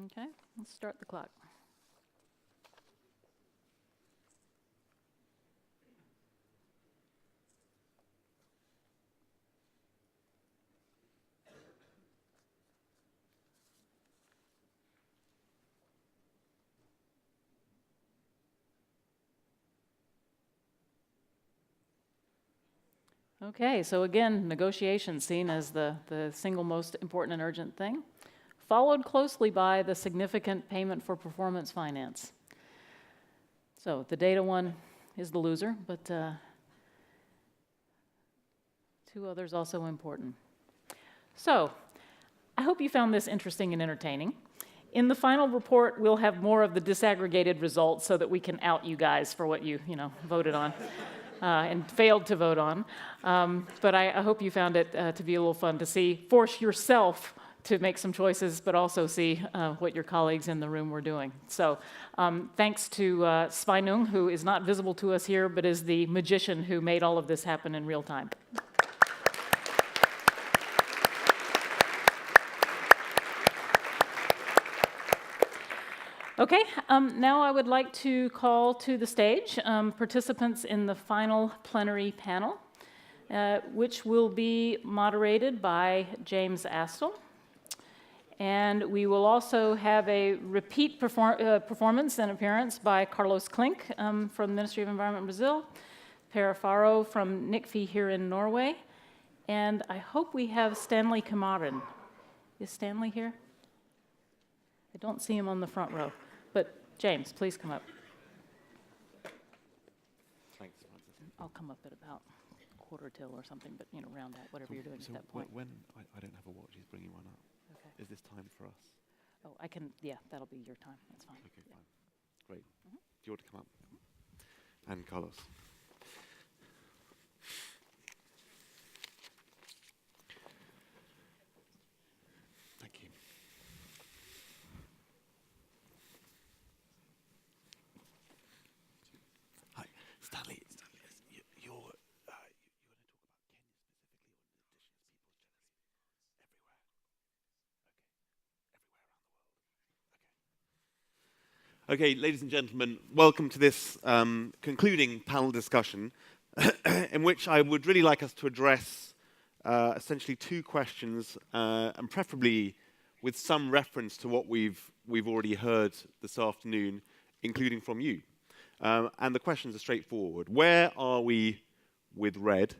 Okay, let's start the clock. Okay, so again, negotiations seen as the single most important and urgent thing, followed closely by the significant payment for performance finance. So the data one is the loser, but two others also important. So I hope you found this interesting and entertaining. In the final report, we'll have more of the disaggregated results so that we can out you guys for what you voted on. And failed to vote on. But I hope you found it to be a little fun to see, force yourself to make some choices, but also see what your colleagues in the room were doing. So thanks to Sveinung, who is not visible to us here, but is the magician who made all of this happen in real time. Okay, now I would like to call to the stage participants in the final plenary panel, which will be moderated by James Astle. And we will also have a repeat performance and appearance by Carlos Klink from the Ministry of Environment in Brazil, Per Faro from NICFI here in Norway, and I hope we have Stanley Kamaren. Is Stanley here? I don't see him on the front row, but James, please come up. Thanks, Francis. I'll come up at about quarter till or something, but you know, round out, whatever you're doing at that point. When I don't have a watch, he's bringing one up. Okay. Is this time for us? Oh, I can, yeah, that'll be your time, that's fine. Okay, fine. Great. Do you want to come up? And Carlos. Thank you. Hi, Stanley. You're going to talk about Kenya specifically, or indigenous peoples generally? Everywhere? Okay, ladies and gentlemen, welcome to this concluding panel discussion in which I would really like us to address essentially two questions, and preferably with some reference to what we've already heard this afternoon, including from you. And the questions are straightforward. Where are we with REDD?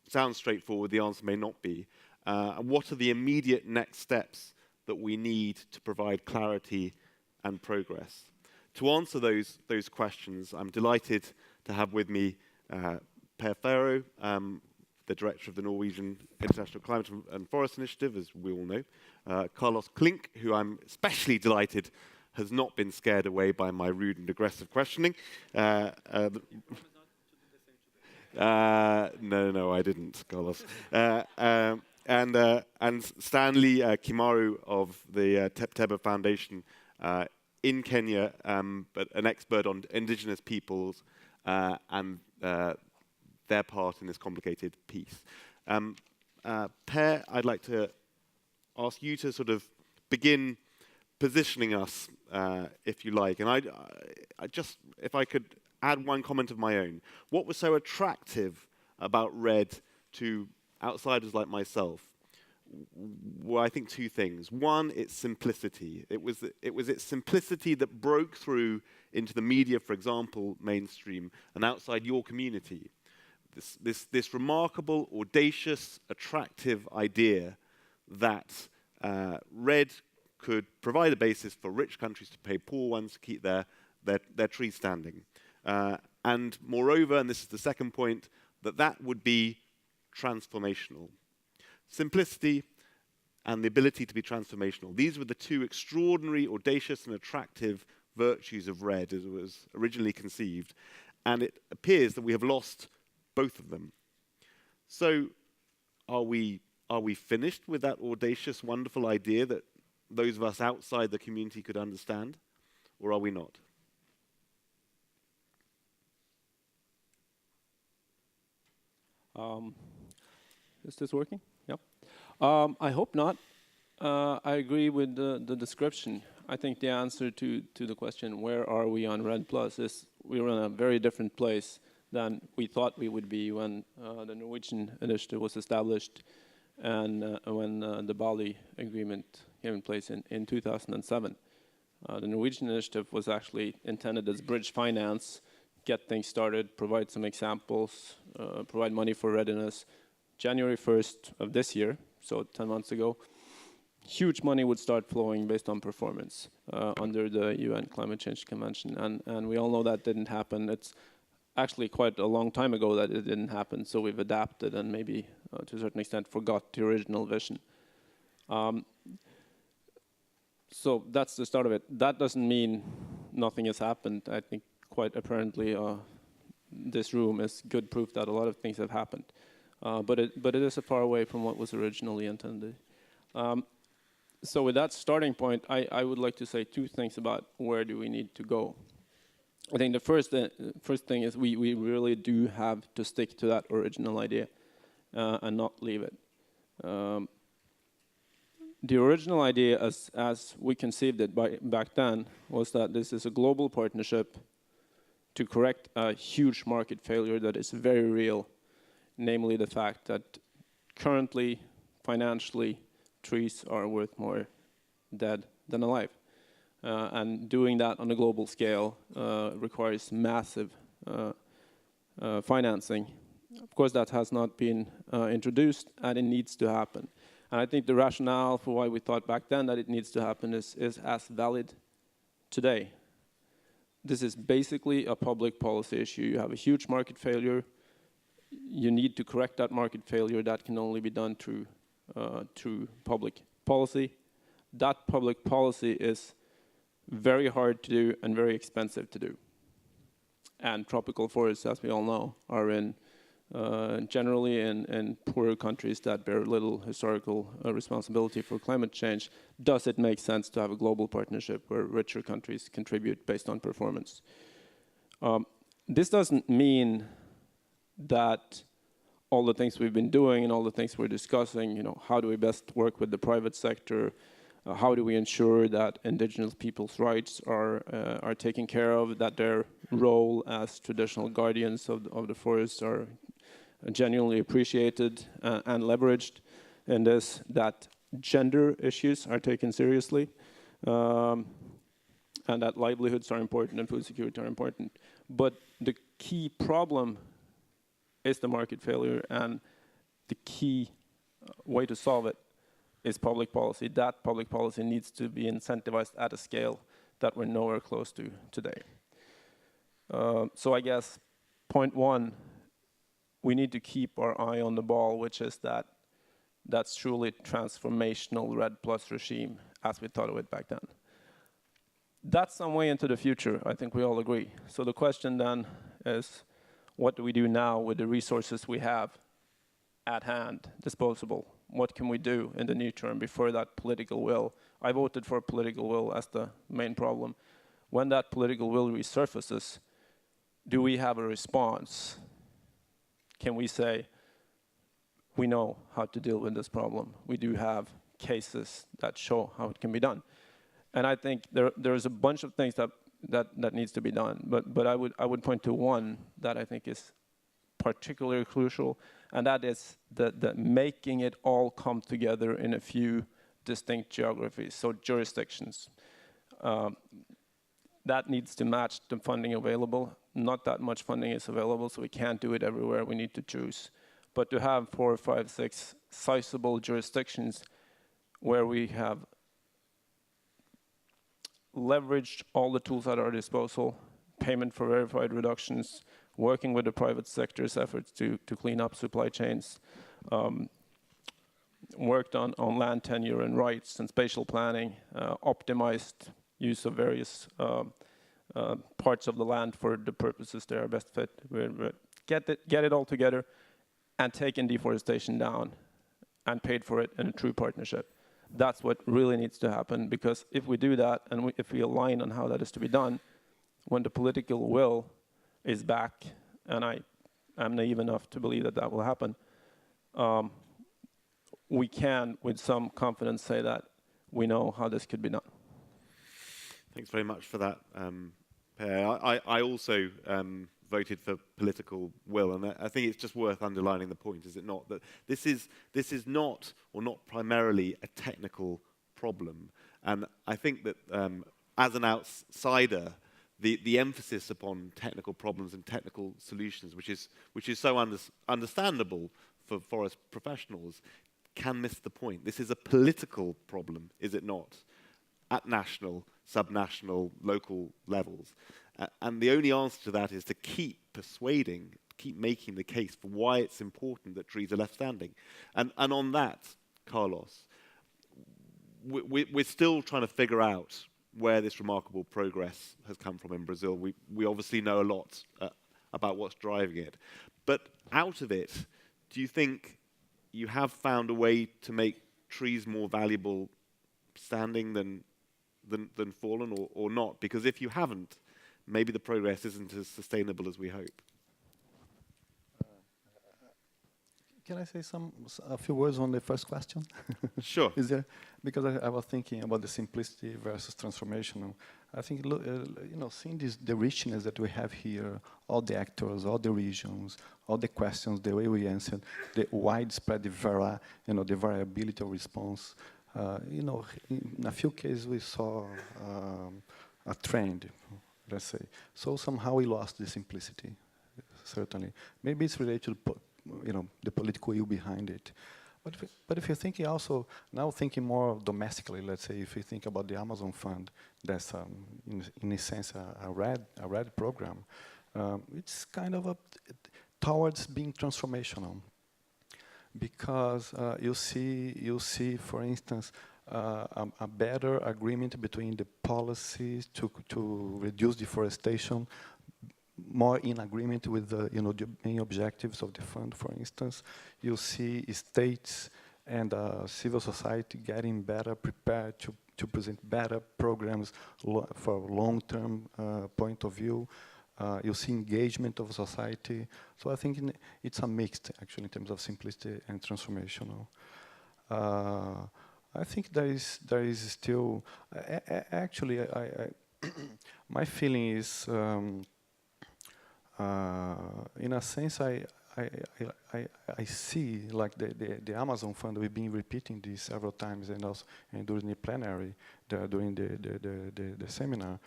Sounds straightforward, the answer may not be. And what are the immediate next steps that we need to provide clarity and progress? To answer those questions, I'm delighted to have with me Per Faro, the director of the Norwegian International Climate and Forest Initiative, as we all know, Carlos Klink, who I'm especially delighted has not been scared away by my rude and aggressive questioning. No, I didn't, Carlos. And Stanley Kimaru of the Teba Foundation in Kenya, but an expert on indigenous peoples and their part in this complicated piece. Per, I'd like to ask you to sort of begin positioning us, if you like. And I just, if I could add one comment of my own. What was so attractive about REDD to outsiders like myself? Well, I think two things. One, its simplicity. It was its simplicity that broke through into the media, for example, mainstream, and outside your community. This remarkable, audacious, attractive idea that REDD could provide a basis for rich countries to pay poor ones to keep their trees standing. And moreover, and this is the second point, that would be transformational. Simplicity and the ability to be transformational. These were the two extraordinary, audacious, and attractive virtues of REDD as it was originally conceived. And it appears that we have lost both of them. So are we finished with that audacious, wonderful idea that those of us outside the community could understand, or are we not? Is this working? Yep. I hope not. I agree with the description. I think the answer to the question, where are we on REDD Plus, is we're in a very different place than we thought we would be when the Norwegian initiative was established and when the Bali agreement came in place in 2007. The Norwegian initiative was actually intended as bridge finance, get things started, provide some examples, provide money for readiness. January 1st of this year, so 10 months ago, huge money would start flowing based on performance under the UN Climate Change Convention. And we all know that didn't happen. It's actually quite a long time ago that it didn't happen, so we've adapted and maybe to a certain extent forgot the original vision. So that's the start of it. That doesn't mean nothing has happened. I think quite apparently this room is good proof that a lot of things have happened. But it is a far away from what was originally intended. So with that starting point, I would like to say two things about where do we need to go. I think the first thing is we really do have to stick to that original idea and not leave it. The original idea, as we conceived it back then, was that this is a global partnership to correct a huge market failure that is very real, namely the fact that currently, financially, trees are worth more dead than alive. And doing that on a global scale requires massive financing. Of course, that has not been introduced, and it needs to happen. And I think the rationale for why we thought back then that it needs to happen is as valid today. This is basically a public policy issue. You have a huge market failure. You need to correct that market failure. That can only be done through public policy. That public policy is very hard to do and very expensive to do. And tropical forests, as we all know, are generally in poorer countries that bear little historical responsibility for climate change. Does it make sense to have a global partnership where richer countries contribute based on performance? This doesn't mean that all the things we've been doing and all the things we're discussing, how do we best work with the private sector? How do we ensure that indigenous people's rights are taken care of, that their role as traditional guardians of the forests are genuinely appreciated and leveraged in this, that gender issues are taken seriously, and that livelihoods are important and food security are important. But the key problem is the market failure, and the key way to solve it is public policy. That public policy needs to be incentivized at a scale that we're nowhere close to today. So I guess point one, we need to keep our eye on the ball, which is that's truly transformational REDD+ regime as we thought of it back then. That's some way into the future, I think we all agree. So the question then is, what do we do now with the resources we have at hand, disposable? What can we do in the near term before that political will? I voted for political will as the main problem. When that political will resurfaces, do we have a response? Can we say, we know how to deal with this problem? We do have cases that show how it can be done. And I think there's a bunch of things that needs to be done. But I would point to one that I think is particularly crucial, and that is the making it all come together in a few distinct geographies, so jurisdictions. That needs to match the funding available. Not that much funding is available, so we can't do it everywhere. We need to choose. But to have 4, 5, 6 sizable jurisdictions where we have leveraged all the tools at our disposal, payment for verified reductions, working with the private sector's efforts to clean up supply chains, worked on land tenure and rights and spatial planning, optimized use of various parts of the land for the purposes they are best fit. Get it all together and taken deforestation down and paid for it in a true partnership. That's what really needs to happen, because if we do that and if we align on how that is to be done, when the political will is back, and I am naive enough to believe that that will happen, we can, with some confidence, say that we know how this could be done. Thanks very much for that, Per. I also voted for political will, and I think it's just worth underlining the point, is it not, that this is not, or not primarily, a technical problem. And I think that as an outsider, the emphasis upon technical problems and technical solutions, which is so understandable for forest professionals, can miss the point. This is a political problem, is it not? At national, subnational, local levels. And the only answer to that is to keep persuading, keep making the case for why it's important that trees are left standing. And on that, Carlos, we're still trying to figure out where this remarkable progress has come from in Brazil. We obviously know a lot about what's driving it. But out of it, do you think you have found a way to make trees more valuable standing than fallen, or not? Because if you haven't, maybe the progress isn't as sustainable as we hope. Can I say a few words on the first question? Sure. Is there, because I was thinking about the simplicity versus transformational. I think, seeing the richness that we have here, all the actors, all the regions, all the questions, the way we answered, the widespread, the variability of response. In a few cases we saw a trend, let's say. So somehow we lost the simplicity, certainly. Maybe it's related to the political will behind it. But if you're thinking also, now thinking more domestically, let's say, if you think about the Amazon Fund, that's in a sense a REDD program, it's kind of towards being transformational. Because you see, for instance, a better agreement between the policies to reduce deforestation, more in agreement with the main objectives of the fund. For instance, you see states and civil society getting better prepared to present better programs for long-term point of view. You see engagement of society. So I think it's a mixed, actually, in terms of simplicity and transformational. I think there is still, actually, my feeling is, in a sense, I see like the Amazon Fund. We've been repeating this several times, and also during the plenary, during the seminar.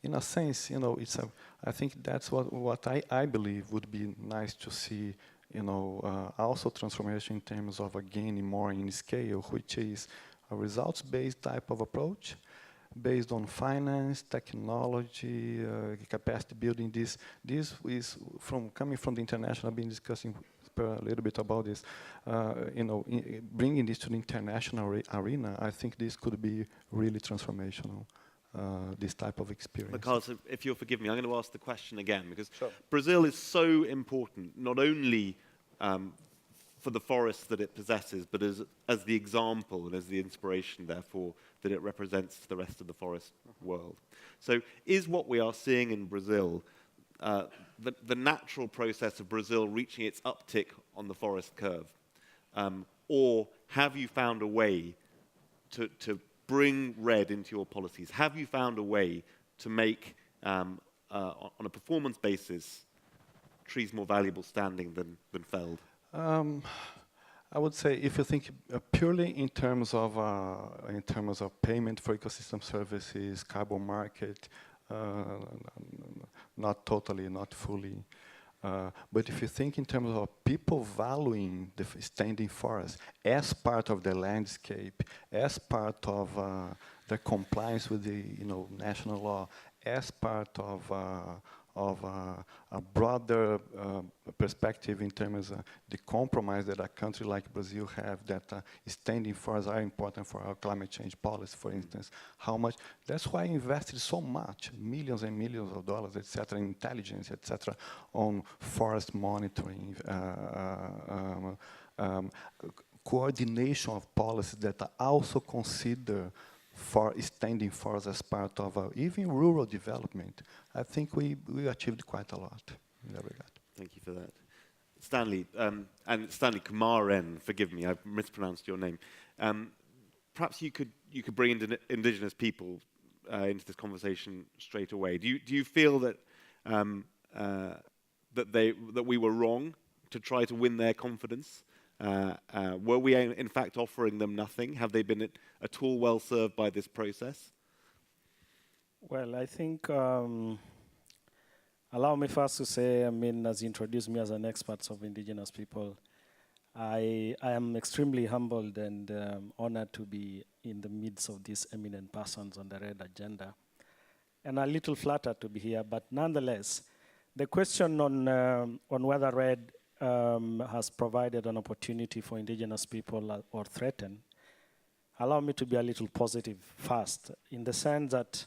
In a sense, I think that's what I believe would be nice to see. Also transformation in terms of gaining more in scale, which is a results-based type of approach, based on finance, technology, capacity building. This is coming from the international. I've been discussing a little bit about this. Bringing this to the international arena, I think this could be really transformational. This type of experience. Carlos, if you'll forgive me, I'm going to ask the question again, because sure. Brazil is so important, not only for the forests that it possesses, but as the example and as the inspiration, therefore, that it represents to the rest of the forest world. So is what we are seeing in Brazil the natural process of Brazil reaching its uptick on the forest curve? Or have you found a way to bring REDD into your policies? Have you found a way to make, on a performance basis, trees more valuable standing than felled? I would say, if you think purely in terms of payment for ecosystem services, carbon market, not totally, not fully. But if you think in terms of people valuing the standing forest as part of the landscape, as part of the compliance with the national law, as part of a broader perspective in terms of the compromise that a country like Brazil have, that standing forests are important for our climate change policy, for instance. How much? That's why I invested so much, millions and millions of dollars, etc., in intelligence, etc., on forest monitoring, coordination of policies that also consider for standing forests as part of even rural development. I think we achieved quite a lot in that regard. Thank you for that. Stanley, and Stanley Kumaren, forgive me, I've mispronounced your name. Perhaps you could bring indigenous people into this conversation straight away. Do you feel that that we were wrong to try to win their confidence? Were we in fact offering them nothing? Have they been at all well served by this process? Well, I think, allow me first to say, as you introduced me as an expert of indigenous people, I am extremely humbled and honored to be in the midst of these eminent persons on the REDD agenda, and a little flattered to be here. But nonetheless, the question on whether REDD has provided an opportunity for indigenous people or threatened, allow me to be a little positive first, in the sense that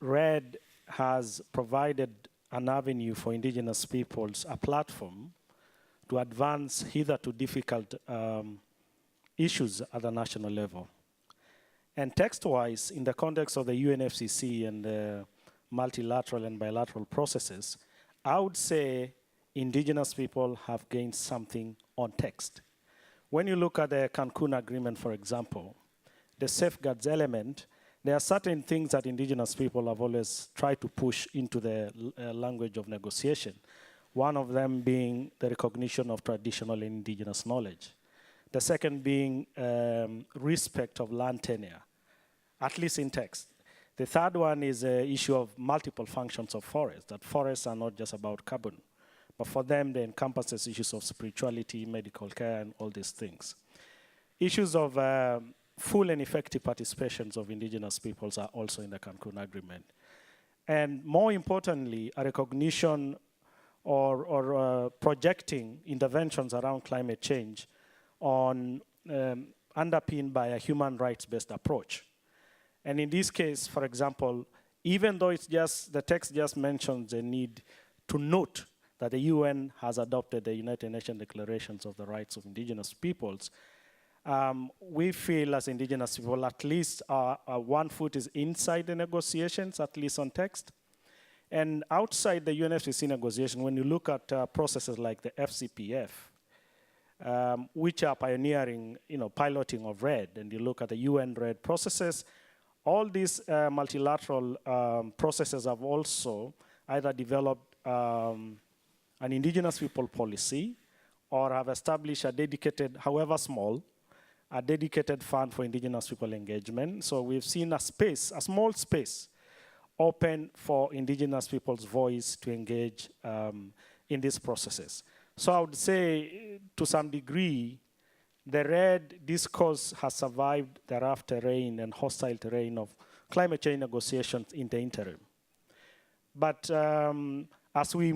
REDD has provided an avenue for indigenous peoples, a platform to advance hitherto difficult issues at the national level. And text-wise, in the context of the UNFCCC and the multilateral and bilateral processes, I would say indigenous people have gained something on text. When you look at the Cancun Agreement, for example, the safeguards element, there are certain things that indigenous people have always tried to push into the language of negotiation. One of them being the recognition of traditional and indigenous knowledge. The second being respect of land tenure, at least in text. The third one is the issue of multiple functions of forests, that forests are not just about carbon, but for them, they encompasses issues of spirituality, medical care, and all these things. Issues of full and effective participations of indigenous peoples are also in the Cancun Agreement. And more importantly, a recognition or projecting interventions around climate change on underpinned by a human rights-based approach. And in this case, for example, even though it's just, the text just mentions the need to note that the UN has adopted the United Nations Declarations of the Rights of Indigenous Peoples, we feel as indigenous people, at least one foot is inside the negotiations, at least on text. And outside the UNFCCC negotiation, when you look at processes like the FCPF, which are pioneering, piloting of REDD, and you look at the UN REDD processes, all these multilateral processes have also either developed an indigenous people policy or have established a dedicated, however small, a dedicated fund for indigenous people engagement. So we've seen a space, a small space, open for indigenous people's voice to engage in these processes. So I would say, to some degree, the REDD discourse has survived the rough terrain and hostile terrain of climate change negotiations in the interim. But as we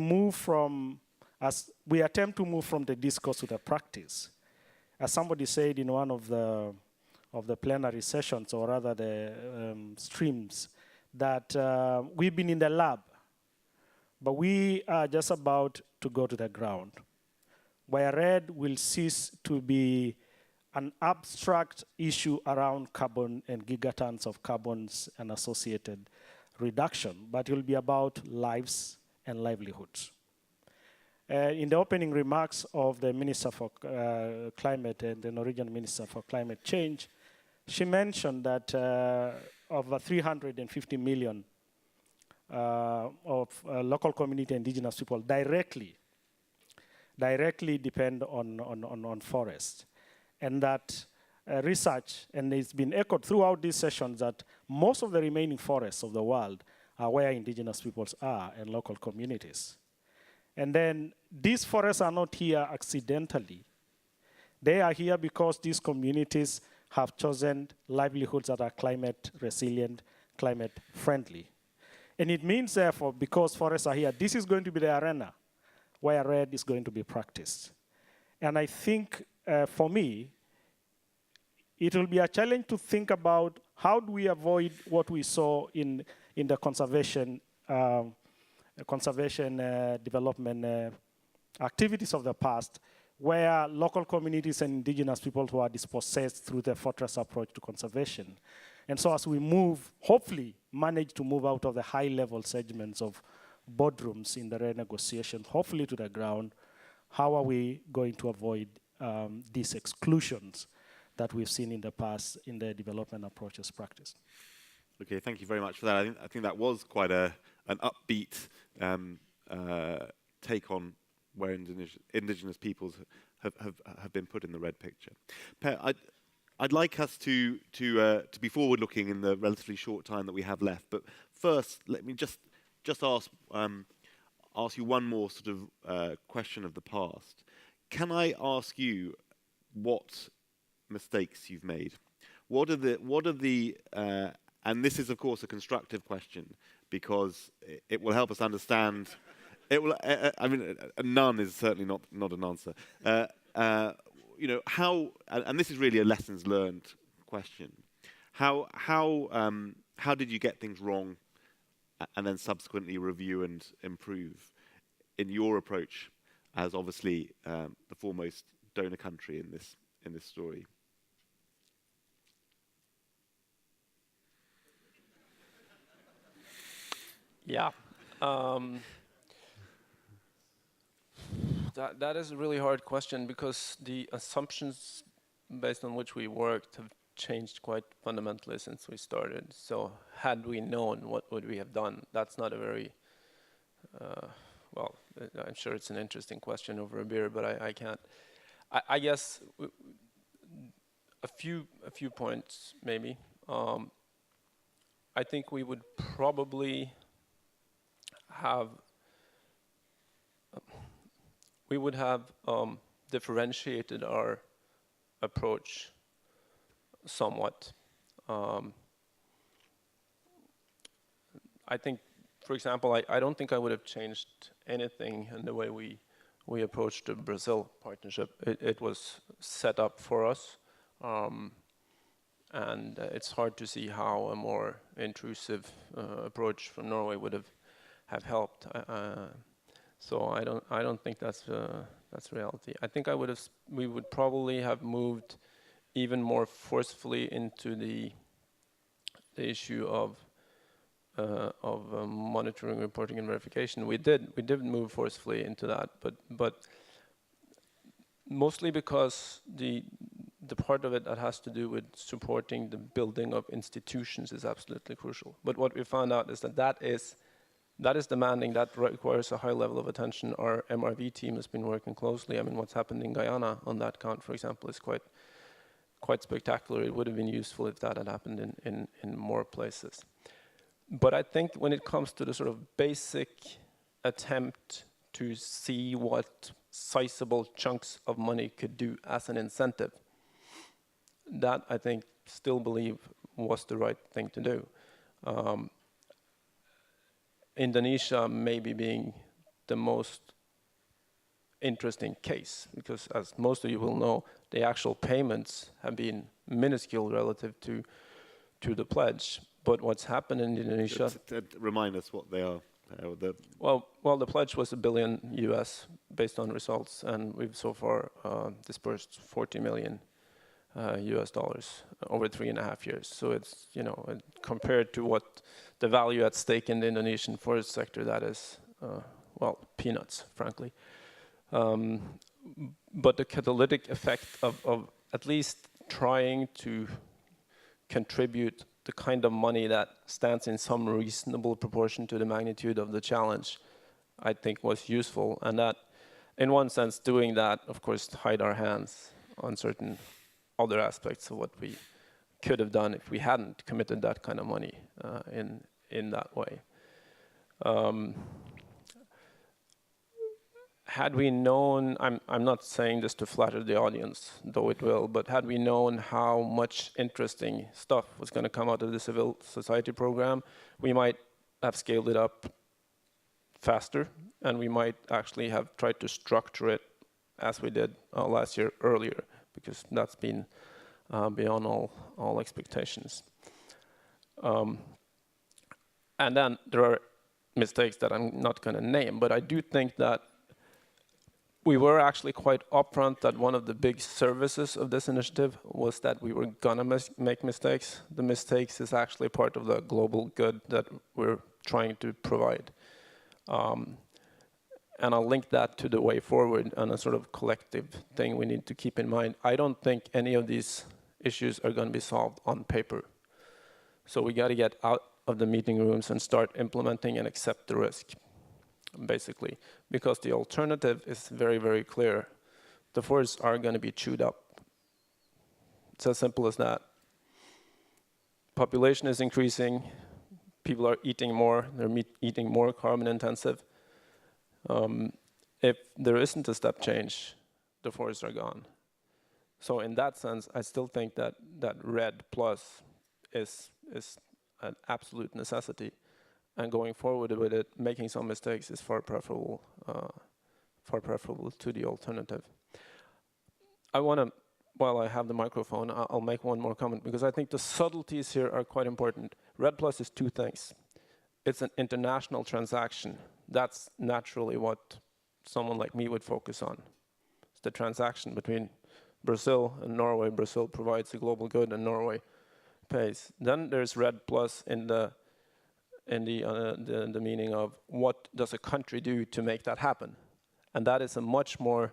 attempt to move from the discourse to the practice, as somebody said in one of the plenary sessions, or rather the streams, that we've been in the lab, but we are just about to go to the ground, where REDD will cease to be an abstract issue around carbon and gigatons of carbons and associated reduction, but it will be about lives and livelihoods. In the opening remarks of the Minister for Climate and the Norwegian Minister for Climate Change, she mentioned that over 350 million of local community indigenous people directly depend on forests. And that research, and it's been echoed throughout these sessions, that most of the remaining forests of the world are where indigenous peoples are and local communities. And then these forests are not here accidentally. They are here because these communities have chosen livelihoods that are climate resilient, climate friendly. And it means, therefore, because forests are here, this is going to be the arena where REDD is going to be practiced. And I think, for me, it will be a challenge to think about how do we avoid what we saw in the conservation development activities of the past, where local communities and indigenous people who are dispossessed through the fortress approach to conservation. And so as we move, hopefully manage to move out of the high-level segments of boardrooms in the renegotiation, hopefully to the ground, how are we going to avoid these exclusions that we've seen in the past in the development approaches practice? Okay, thank you very much for that. I think that was quite an upbeat take on where indigenous peoples have been put in the REDD picture. Per, I'd like us to be forward-looking in the relatively short time that we have left. But first, let me just ask you one more sort of question of the past. Can I ask you what mistakes you've made? What are the and this is, of course, a constructive question because it will help us understand. It will. I mean, none is certainly not an answer. How, and this is really a lessons learned question. How did you get things wrong, and then subsequently review and improve in your approach as obviously the foremost donor country in this story? Yeah. That is a really hard question because the assumptions based on which we worked have changed quite fundamentally since we started. So had we known, what would we have done? That's not a very, well, I'm sure it's an interesting question over a beer, but I can't. I guess a few points maybe. I think we would probably have differentiated our approach somewhat. I think, for example, I don't think I would have changed anything in the way we approached the Brazil partnership. It was set up for us, and it's hard to see how a more intrusive approach from Norway would have helped. So I don't think that's reality. I think we would probably have moved even more forcefully into the issue of monitoring, reporting, and verification. We did move forcefully into that, but mostly because the part of it that has to do with supporting the building of institutions is absolutely crucial. But what we found out is that is demanding, that requires a high level of attention. Our MRV team has been working closely. I mean, what's happened in Guyana on that count, for example, is quite spectacular. It would have been useful if that had happened in more places. But I think when it comes to the sort of basic attempt to see what sizable chunks of money could do as an incentive, that I think still believe was the right thing to do. Indonesia maybe being the most interesting case, because as most of you will know, the actual payments have been minuscule relative to the pledge. But what's happened in Indonesia... Remind us what they are. Well, the pledge was $1 billion US based on results, and we've so far dispersed $40 million US dollars over 3.5 years. So it's, compared to what the value at stake in the Indonesian forest sector, that is, well, peanuts, frankly. But the catalytic effect of at least trying to contribute the kind of money that stands in some reasonable proportion to the magnitude of the challenge, I think was useful. And that, in one sense, doing that, of course, tied our hands on certain other aspects of what we could have done if we hadn't committed that kind of money in that way. Had we known, I'm not saying this to flatter the audience, though it will, but had we known how much interesting stuff was going to come out of the civil society program, we might have scaled it up faster, and we might actually have tried to structure it as we did last year earlier, because that's been beyond all expectations. And then there are mistakes that I'm not going to name, but I do think that we were actually quite upfront that one of the big services of this initiative was that we were gonna make mistakes. The mistakes is actually part of the global good that we're trying to provide. And I'll link that to the way forward and a sort of collective thing we need to keep in mind. I don't think any of these issues are gonna be solved on paper. So we gotta get out of the meeting rooms and start implementing and accept the risk, basically, because the alternative is very, very clear. The forests are going to be chewed up. It's as simple as that. Population is increasing. People are eating more. They're eating more carbon intensive. If there isn't a step change, the forests are gone. So in that sense, I still think that REDD plus is an absolute necessity. And going forward with it, making some mistakes is far preferable to the alternative. I want to, while I have the microphone, I'll make one more comment, because I think the subtleties here are quite important. REDD plus is two things. It's an international transaction. That's naturally what someone like me would focus on. It's the transaction between Brazil and Norway. Brazil provides a global good and Norway pays. Then there's REDD plus in the meaning of what does a country do to make that happen? And that is a much more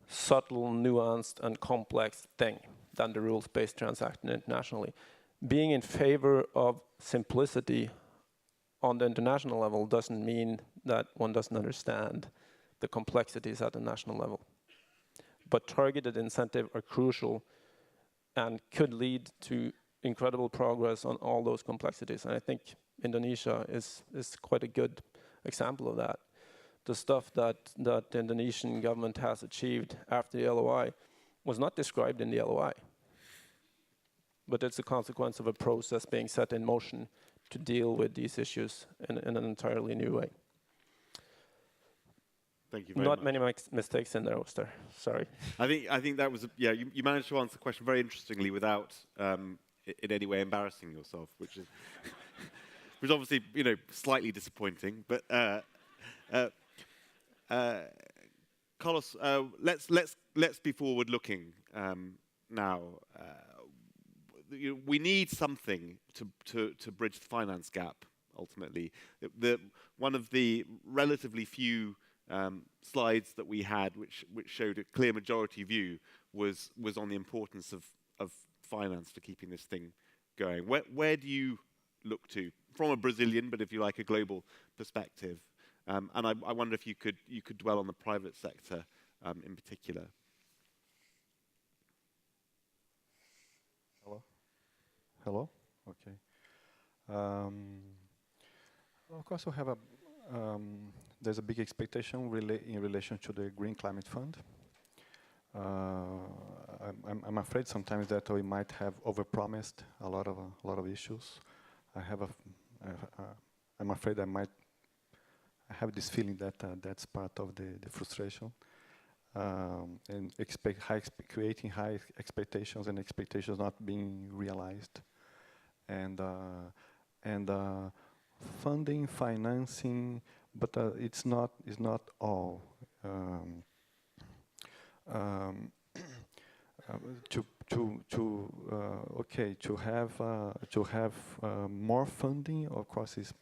subtle, nuanced, and complex thing than the rules-based transaction internationally. Being in favor of simplicity on the international level doesn't mean that one doesn't understand the complexities at the national level. But targeted incentives are crucial and could lead to incredible progress on all those complexities. And I think Indonesia is quite a good example of that. The stuff that the Indonesian government has achieved after the LOI was not described in the LOI. But it's a consequence of a process being set in motion to deal with these issues in an entirely new way. Thank you very much. Not many mistakes in there, was there? Sorry. I think that was, yeah, you managed to answer the question very interestingly without in any way embarrassing yourself, which is was obviously, you know, slightly disappointing. But Carlos, let's be forward-looking now. We need something to bridge the finance gap. Ultimately, one of the relatively few slides that we had, which showed a clear majority view, was on the importance of finance for keeping this thing going. Where do you look to, from a Brazilian, but if you like, a global perspective? And I wonder if you could dwell on the private sector in particular. Hello? Okay. Of course, we have there's a big expectation in relation to the Green Climate Fund. I'm afraid sometimes that we might have overpromised a lot of issues. I'm afraid I have this feeling that that's part of the frustration. And creating high expectations and expectations not being realized. And funding, financing, but it's not all. To have more funding, of course, is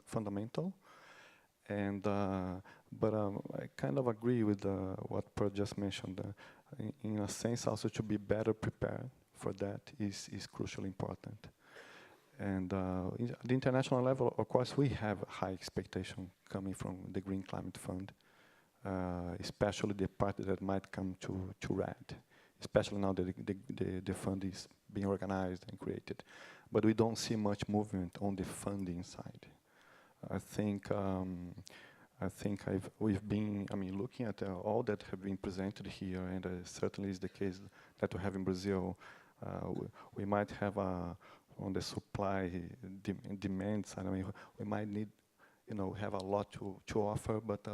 fundamental. And but I kind of agree with what Per just mentioned. In a sense, also to be better prepared for that is crucially important. And at the international level, of course, we have high expectation coming from the Green Climate Fund, especially the part that might come to REDD, especially now that the fund is being organized and created. But we don't see much movement on the funding side. I think we've been, looking at all that have been presented here, and certainly is the case that we have in Brazil. We might have on the supply demand side. We might need, have a lot to offer, but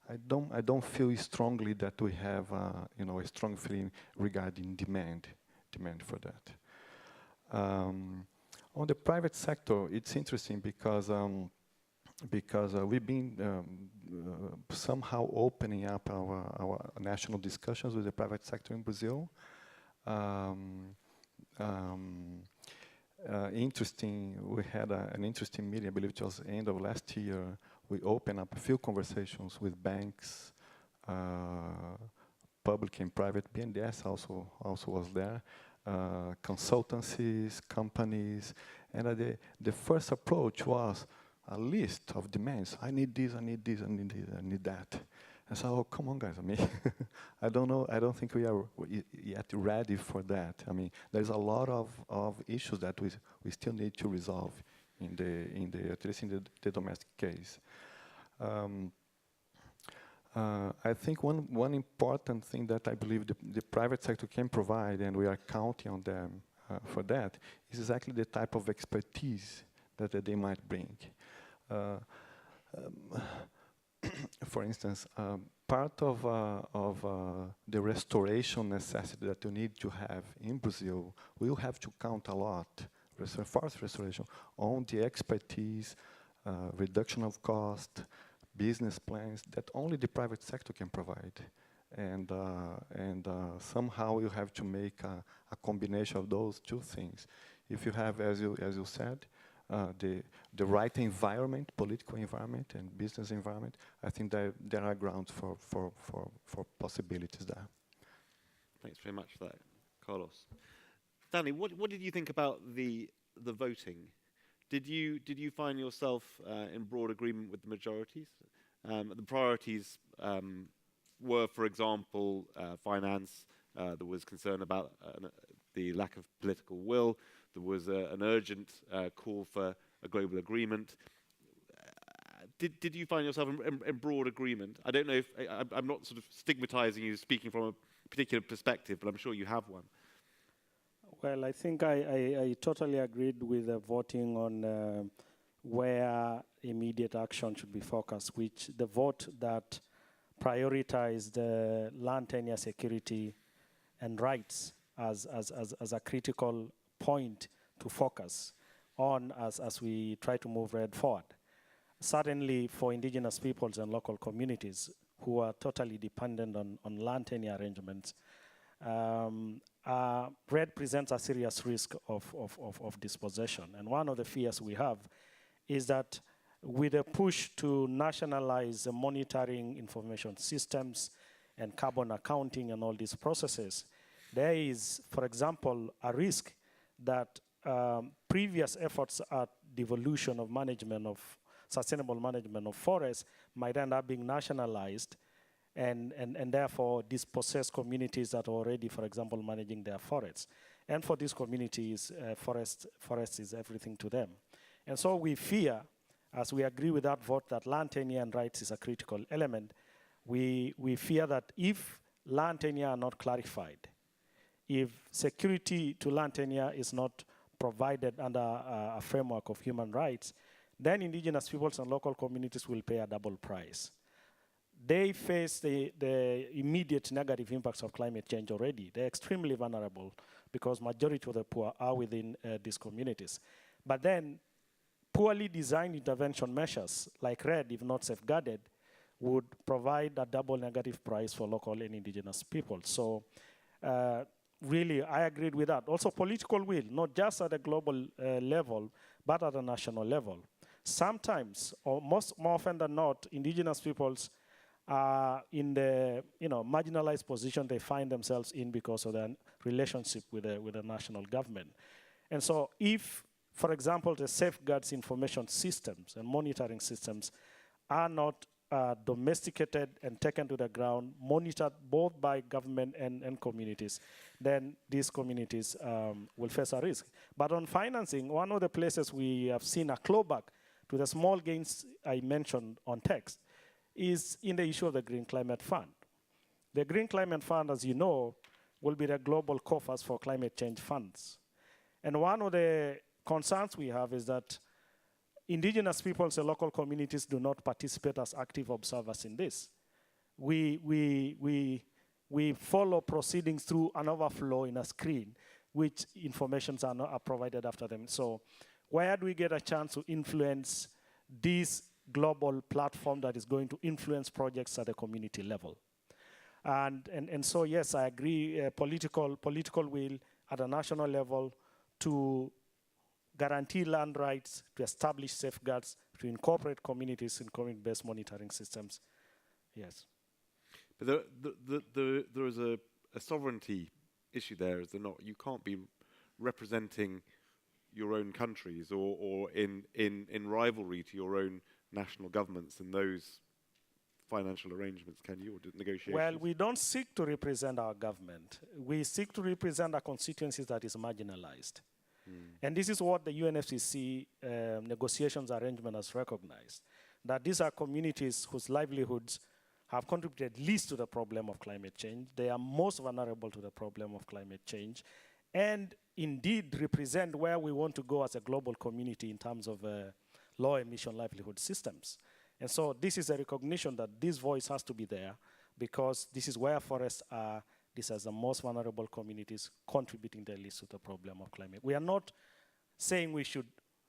I don't feel strongly that we have, a strong feeling regarding demand for that. On the private sector, it's interesting because we've been somehow opening up our national discussions with the private sector in Brazil. Interesting, we had an interesting meeting, I believe it was end of last year. We opened up a few conversations with banks, public and private. BNDES also was there, consultancies, companies, and the first approach was a list of demands. I need this, I need this, I need this, I need that. And so, oh, come on, guys. I don't know. I don't think we are yet ready for that. There's a lot of issues that we still need to resolve at least in the domestic case. I think one important thing that I believe the private sector can provide, and we are counting on them for that, is exactly the type of expertise that they might bring. For instance, part of the restoration necessity that you need to have in Brazil, we'll have to count a lot, forest restoration, on the expertise, reduction of cost, business plans that only the private sector can provide. And somehow you have to make a combination of those two things. If you have, as you said, the right environment, political environment and business environment, I think there are grounds for possibilities there. Thanks very much for that, Carlos. Stanley, what did you think about the voting? Did you find yourself in broad agreement with the majorities? The priorities were, for example, finance. There was concern about the lack of political will. There was an urgent call for a global agreement. Did you find yourself in broad agreement? I don't know if I'm not sort of stigmatizing you speaking from a particular perspective, but I'm sure you have one. Well, I think I totally agreed with the voting on where immediate action should be focused, which the vote that prioritized land tenure security and rights as a critical point to focus on as we try to move REDD forward. Certainly for indigenous peoples and local communities who are totally dependent on land tenure arrangements, REDD presents a serious risk of dispossession. And one of the fears we have is that with a push to nationalize the monitoring information systems and carbon accounting and all these processes, there is, for example, a risk that previous efforts at devolution of management of sustainable management of forests might end up being nationalized and therefore dispossess communities that are already, for example, managing their forests. And for these communities, forest is everything to them. And so we fear, as we agree with that vote, that land tenure and rights is a critical element. We fear that if land tenure are not clarified, if security to land tenure is not provided under a framework of human rights, then indigenous peoples and local communities will pay a double price. They face the immediate negative impacts of climate change already. They're extremely vulnerable because majority of the poor are within these communities. But then poorly designed intervention measures like REDD, if not safeguarded, would provide a double negative price for local and indigenous people. So really, I agreed with that. Also political will, not just at a global level, but at a national level. Sometimes, or more often than not, indigenous peoples are in the marginalized position they find themselves in because of their relationship with the national government. And so if, for example, the safeguards information systems and monitoring systems are not domesticated and taken to the ground, monitored both by government and communities, then these communities will face a risk. But on financing, one of the places we have seen a clawback to the small gains I mentioned on text is in the issue of the Green Climate Fund. The Green Climate Fund, as you know, will be the global coffers for climate change funds. And one of the concerns we have is that indigenous peoples and local communities do not participate as active observers in this. We follow proceedings through an overflow in a screen, which informations are provided after them. So where do we get a chance to influence this global platform that is going to influence projects at the community level? And so yes, I agree, political will at a national level to guarantee land rights, to establish safeguards, to incorporate communities in community-based monitoring systems. Yes. But there is a sovereignty issue there, is there not? You can't be representing your own countries or in rivalry to your own national governments in those financial arrangements, can you, or negotiations? Well, we don't seek to represent our government. We seek to represent a constituency that is marginalized. And this is what the UNFCCC negotiations arrangement has recognized, that these are communities whose livelihoods have contributed least to the problem of climate change. They are most vulnerable to the problem of climate change, and indeed represent where we want to go as a global community in terms of low emission livelihood systems. And so this is a recognition that this voice has to be there, because this is where forests are. These are the most vulnerable communities contributing the least to the problem of climate. We are not saying we should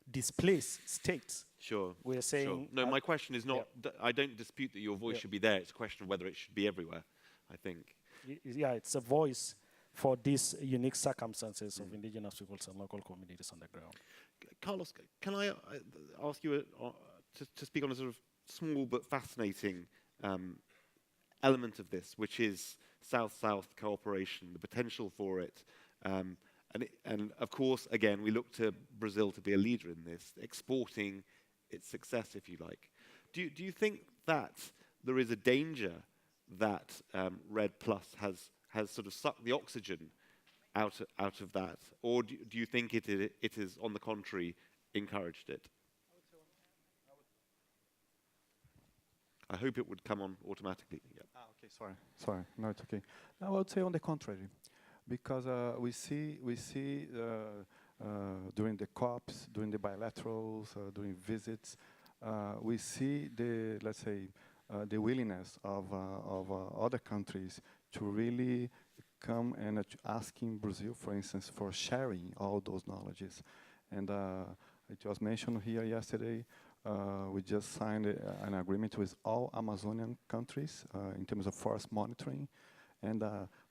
displace states. Sure. We are saying... Sure. No, my question is not, I don't dispute that your voice should be there. It's a question of whether it should be everywhere, I think. Yeah, it's a voice for these unique circumstances of indigenous peoples and local communities on the ground. Carlos, can I ask you to speak on a sort of small but fascinating element of this, which is South-South cooperation, the potential for it. And of course, again, we look to Brazil to be a leader in this, exporting its success, if you like. Do you think that there is a danger that REDD Plus has sort of sucked the oxygen out of that? Or do you think it is, on the contrary, encouraged it? I hope it would come on automatically. Yeah. Okay, sorry. No, it's okay. I would say on the contrary, because we see during the COPs, during the bilaterals, during visits, we see the, let's say, the willingness of other countries to really come and asking Brazil, for instance, for sharing all those knowledges. And it was mentioned here yesterday. We just signed an agreement with all Amazonian countries in terms of forest monitoring. And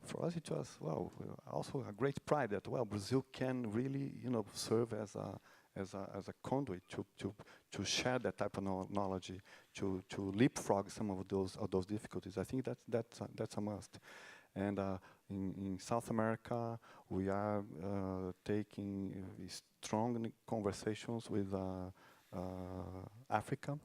for us, it was, well, also a great pride that, well, Brazil can really, serve as a conduit to share that type of knowledge, to leapfrog some of those difficulties. I think that's a must. And in South America, we are taking strong conversations with Africa,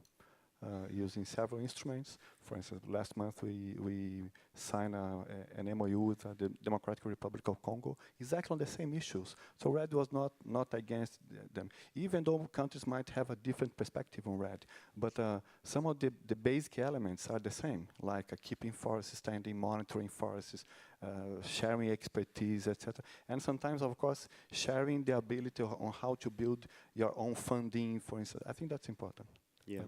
using several instruments. For instance, last month we signed an MOU with the Democratic Republic of Congo, exactly on the same issues. So REDD was not against them, even though countries might have a different perspective on REDD. But some of the basic elements are the same, like keeping forests standing, monitoring forests, sharing expertise, etc. And sometimes, of course, sharing the ability on how to build your own funding, for instance. I think that's important. Yeah.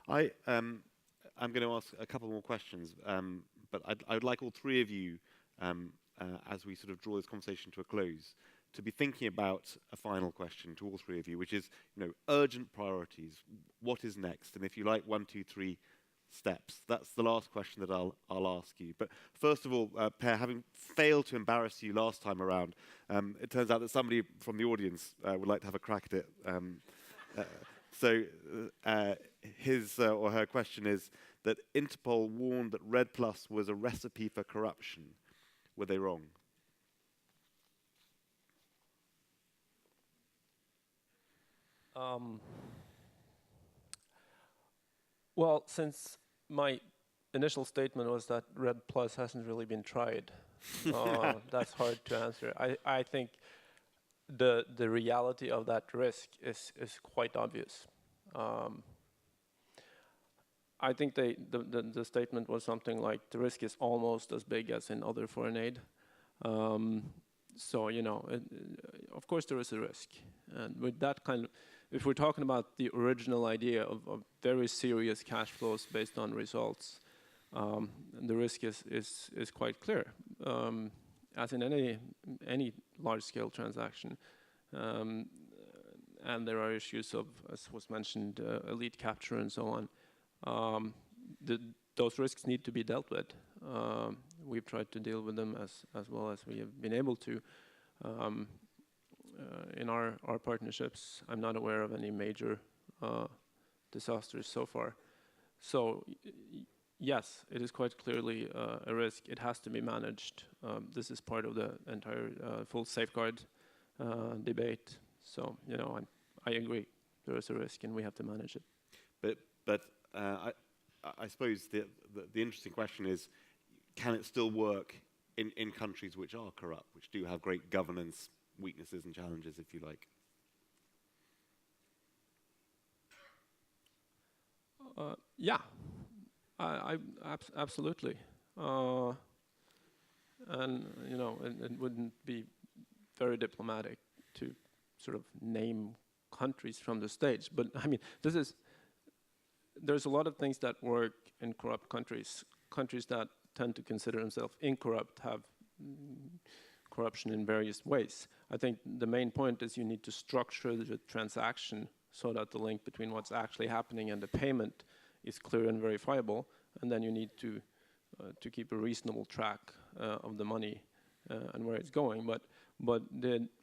I'm going to ask a couple more questions, but I would like all three of you, as we sort of draw this conversation to a close, to be thinking about a final question to all three of you, which is, urgent priorities. What is next? And if you like, 1, 2, 3 steps. That's the last question that I'll ask you. But first of all, Per, having failed to embarrass you last time around, it turns out that somebody from the audience would like to have a crack at it. So his or her question is that Interpol warned that REDD Plus was a recipe for corruption. Were they wrong? Well, since my initial statement was that REDD Plus hasn't really been tried, that's hard to answer. I think the reality of that risk is quite obvious. I think the statement was something like the risk is almost as big as in other foreign aid. So, of course there is a risk. And with that kind of, if we're talking about the original idea of very serious cash flows based on results, the risk is quite clear, as in any large-scale transaction. And there are issues of, as was mentioned, elite capture and so on. Those risks need to be dealt with. We've tried to deal with them as well as we have been able to. In our partnerships, I'm not aware of any major disasters so far. So yes, it is quite clearly a risk. It has to be managed. This is part of the entire full safeguard debate. So, I agree. There is a risk, and we have to manage it. But I suppose the interesting question is, can it still work in countries which are corrupt, which do have great governance weaknesses and challenges, if you like? Yeah, absolutely. And it wouldn't be very diplomatic to sort of name countries from the stage, but I mean, there's a lot of things that work in corrupt countries. Countries that tend to consider themselves incorrupt have corruption in various ways. I think the main point is you need to structure the transaction so that the link between what's actually happening and the payment is clear and verifiable, and then you need to keep a reasonable track of the money and where it's going. But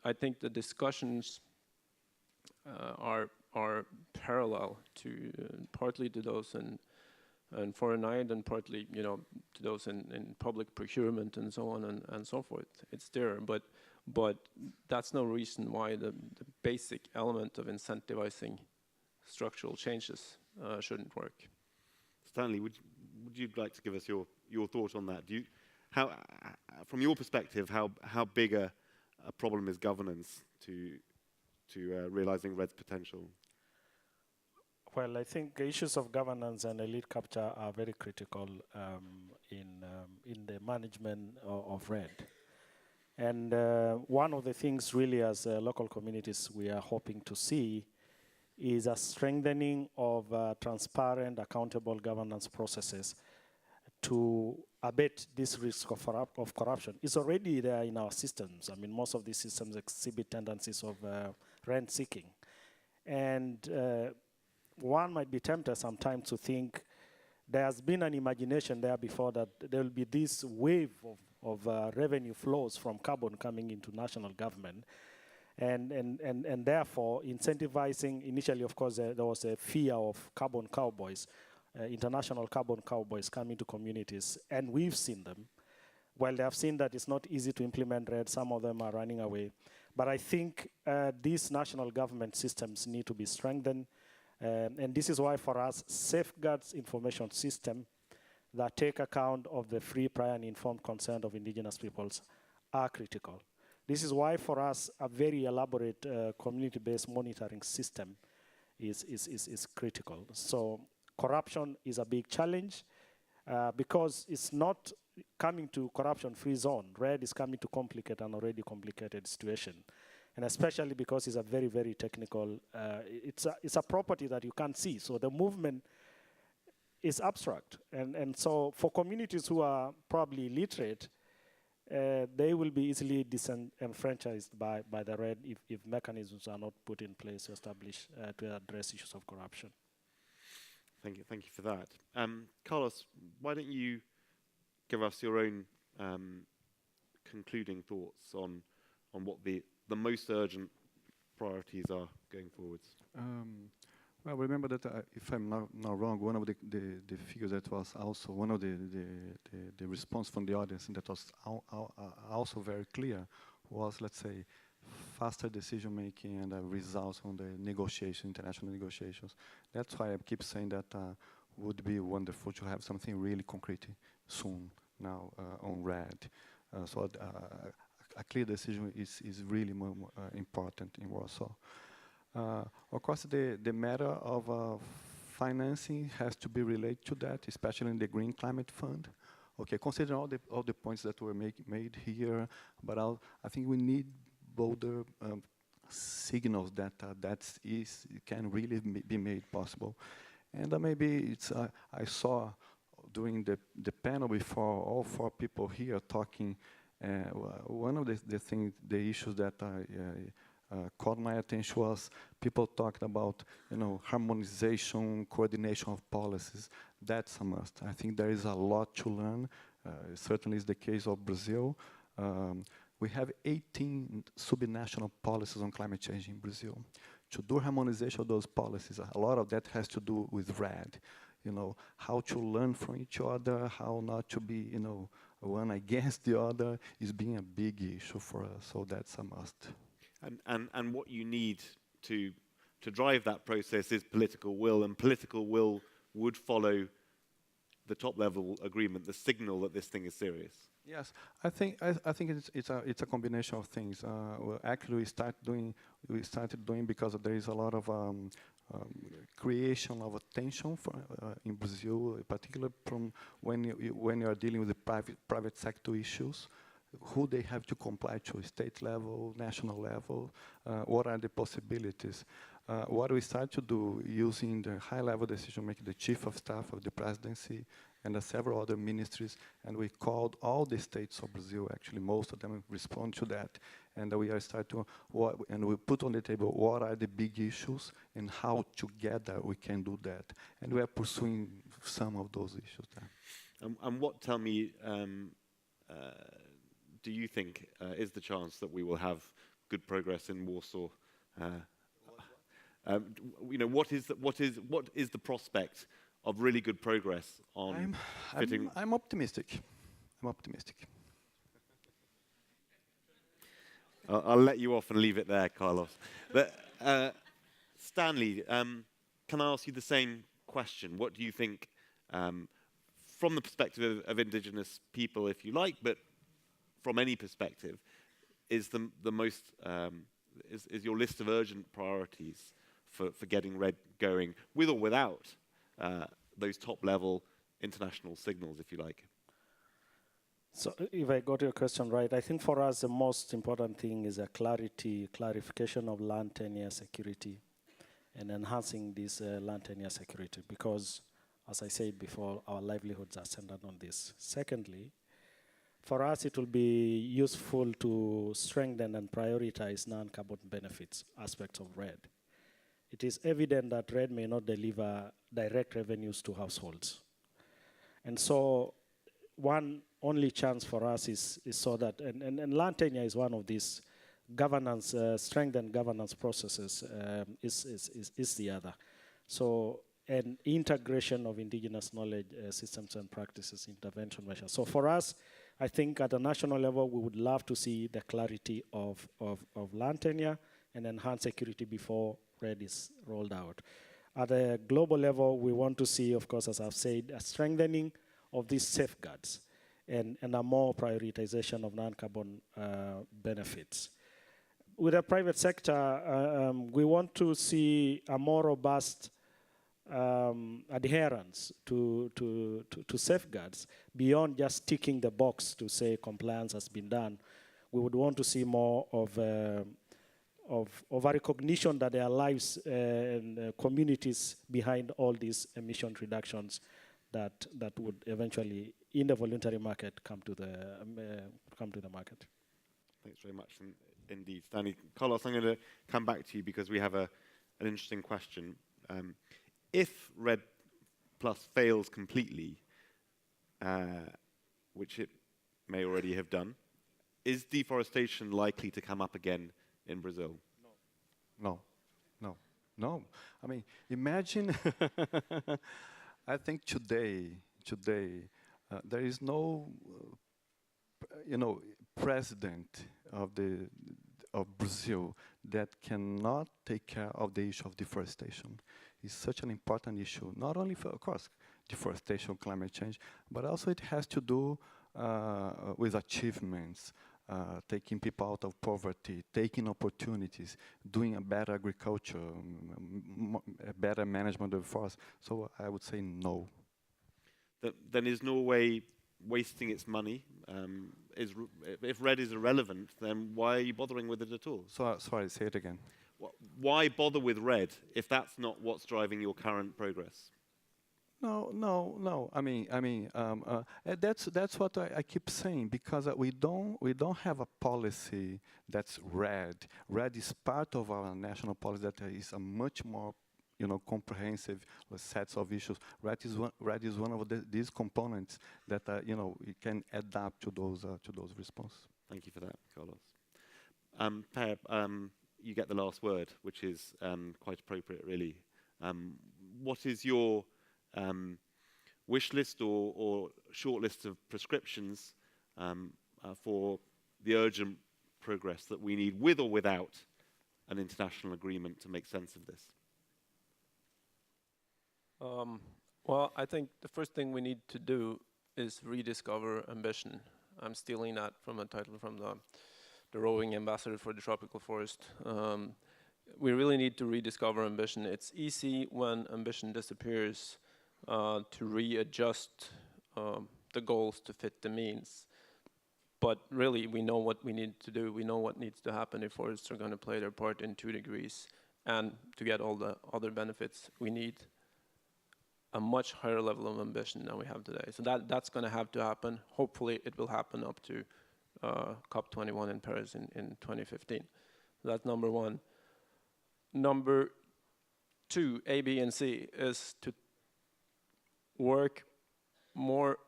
I think the discussions are parallel to partly to those in foreign aid and partly, to those in public procurement and so on and so forth. It's there, but that's no reason why the basic element of incentivizing structural changes shouldn't work. Stanley, would you like to give us your thought on that? From your perspective, how big a problem is governance to realizing REDD's potential? Well, I think issues of governance and elite capture are very critical in the management of REDD. And one of the things really as local communities we are hoping to see is a strengthening of transparent, accountable governance processes to abate this risk of corruption. It's already there in our systems. I mean, most of these systems exhibit tendencies of rent seeking. And one might be tempted sometimes to think there has been an imagination there before that there will be this wave of revenue flows from carbon coming into national government. And therefore, incentivizing, initially, of course, there was a fear of carbon cowboys, international carbon cowboys coming to communities, and we've seen them. Well, they have seen that it's not easy to implement REDD. Some of them are running away. But I think these national government systems need to be strengthened. And this is why, for us, safeguards information system that take account of the free, prior, and informed consent of indigenous peoples are critical. This is why, for us, a very elaborate community-based monitoring system is critical. So corruption is a big challenge because it's not coming to corruption-free zone. REDD is coming to complicate an already complicated situation. And especially because it's a very, very technical, it's a property that you can't see. So the movement is abstract. And so for communities who are probably illiterate, they will be easily disenfranchised by the REDD if mechanisms are not put in place to establish, to address issues of corruption. Thank you for that. Carlos, why don't you give us your own concluding thoughts on what the most urgent priorities are going forwards? Well, remember that if I'm not wrong, one of the figures that was also one of the response from the audience, and that was also very clear, was, let's say, faster decision making and results on the international negotiations. That's why I keep saying that would be wonderful to have something really concrete soon now on REDD. So a clear decision is really more important in Warsaw. Of course, the matter of financing has to be related to that, especially in the Green Climate Fund. Okay, considering all the points that were made here, but I think we need bolder signals that can really be made possible. And maybe I saw during the panel before, all four people here talking. One of the issues that caught my attention was people talking about, harmonization, coordination of policies. That's a must. I think there is a lot to learn. It certainly is the case of Brazil. We have 18 subnational policies on climate change in Brazil. To do harmonization of those policies, a lot of that has to do with REDD. How to learn from each other, how not to be, one against the other is being a big issue for us. So that's a must. And what you need to drive that process is political will, and political will would follow the top level agreement, the signal that this thing is serious. Yes, I think it's a combination of things. Actually, we started doing because there is a lot of creation of attention in Brazil, particularly from when you are dealing with the private sector issues. Who they have to comply to, state level, national level, what are the possibilities? What we start to do using the high-level decision-making, the chief of staff of the presidency and several other ministries, and we called all the states of Brazil, actually most of them respond to that, and we are starting to, and we put on the table what are the big issues and how together we can do that. And we are pursuing some of those issues there. And what, tell me, do you think is the chance that we will have good progress in Warsaw? What is the prospect of really good progress on fitting? I'm optimistic. I'm optimistic. I'll let you off and leave it there, Carlos. But Stanley, can I ask you the same question? What do you think, from the perspective of indigenous people, if you like, but from any perspective, is the most is your list of urgent priorities for getting REDD going, with or without those top-level international signals, if you like? So if I got your question right, I think for us the most important thing is a clarification of land tenure security and enhancing this land tenure security, because, as I said before, our livelihoods are centered on this. Secondly, for us it will be useful to strengthen and prioritize non-carbon benefits aspects of REDD. It is evident that REDD may not deliver direct revenues to households. And so one only chance for us is so that, and land tenure is one of these governance, strengthened governance processes is the other. So an integration of indigenous knowledge systems and practices, intervention measures. So for us, I think at a national level, we would love to see the clarity of land tenure and enhanced security before REDD is rolled out. At a global level, we want to see, of course, as I've said, a strengthening of these safeguards and a more prioritization of non-carbon benefits. With the private sector, we want to see a more robust adherence to safeguards beyond just ticking the box to say compliance has been done. We would want to see more of a recognition that there are lives and communities behind all these emission reductions that would eventually, in the voluntary market, come to the market. Thanks very much indeed, Stanley. Carlos, I'm going to come back to you because we have an interesting question. If REDD Plus fails completely, which it may already have done, is deforestation likely to come up again in Brazil? No. I mean, imagine, I think today, there is no, president of Brazil that cannot take care of the issue of deforestation. It's such an important issue, not only for, of course, deforestation, climate change, but also it has to do with achievements, taking people out of poverty, taking opportunities, doing a better agriculture, a better management of the forest. So I would say no. Then is Norway wasting its money? If REDD is irrelevant, then why are you bothering with it at all? Sorry, say it again. Why bother with REDD if that's not what's driving your current progress? No. I mean, that's what I keep saying, because we don't have a policy that's REDD. REDD is part of our national policy that is a much more, comprehensive sets of issues. REDD is one of these components that you can adapt to those responses. Thank you for that, Carlos. Per, you get the last word, which is quite appropriate, really. What is your wish list or short list of prescriptions for the urgent progress that we need, with or without an international agreement, to make sense of this? Well, I think the first thing we need to do is rediscover ambition. I'm stealing that from a title from the roving ambassador for the tropical forest. We really need to rediscover ambition. It's easy when ambition disappears to readjust the goals to fit the means. But really, we know what we need to do. We know what needs to happen if forests are going to play their part in 2 degrees. And to get all the other benefits, we need a much higher level of ambition than we have today. So that's going to have to happen. Hopefully, it will happen up to COP21 in Paris in 2015. That's number one. Number 2, A, B, and C, is to work more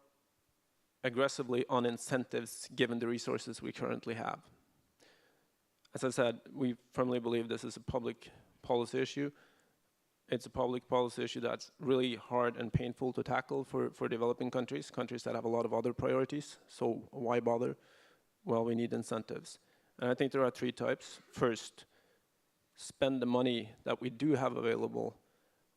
aggressively on incentives given the resources we currently have. As I said, we firmly believe this is a public policy issue. It's a public policy issue that's really hard and painful to tackle for developing countries, countries that have a lot of other priorities. So why bother? Well, we need incentives. And I think there are three types. First, spend the money that we do have available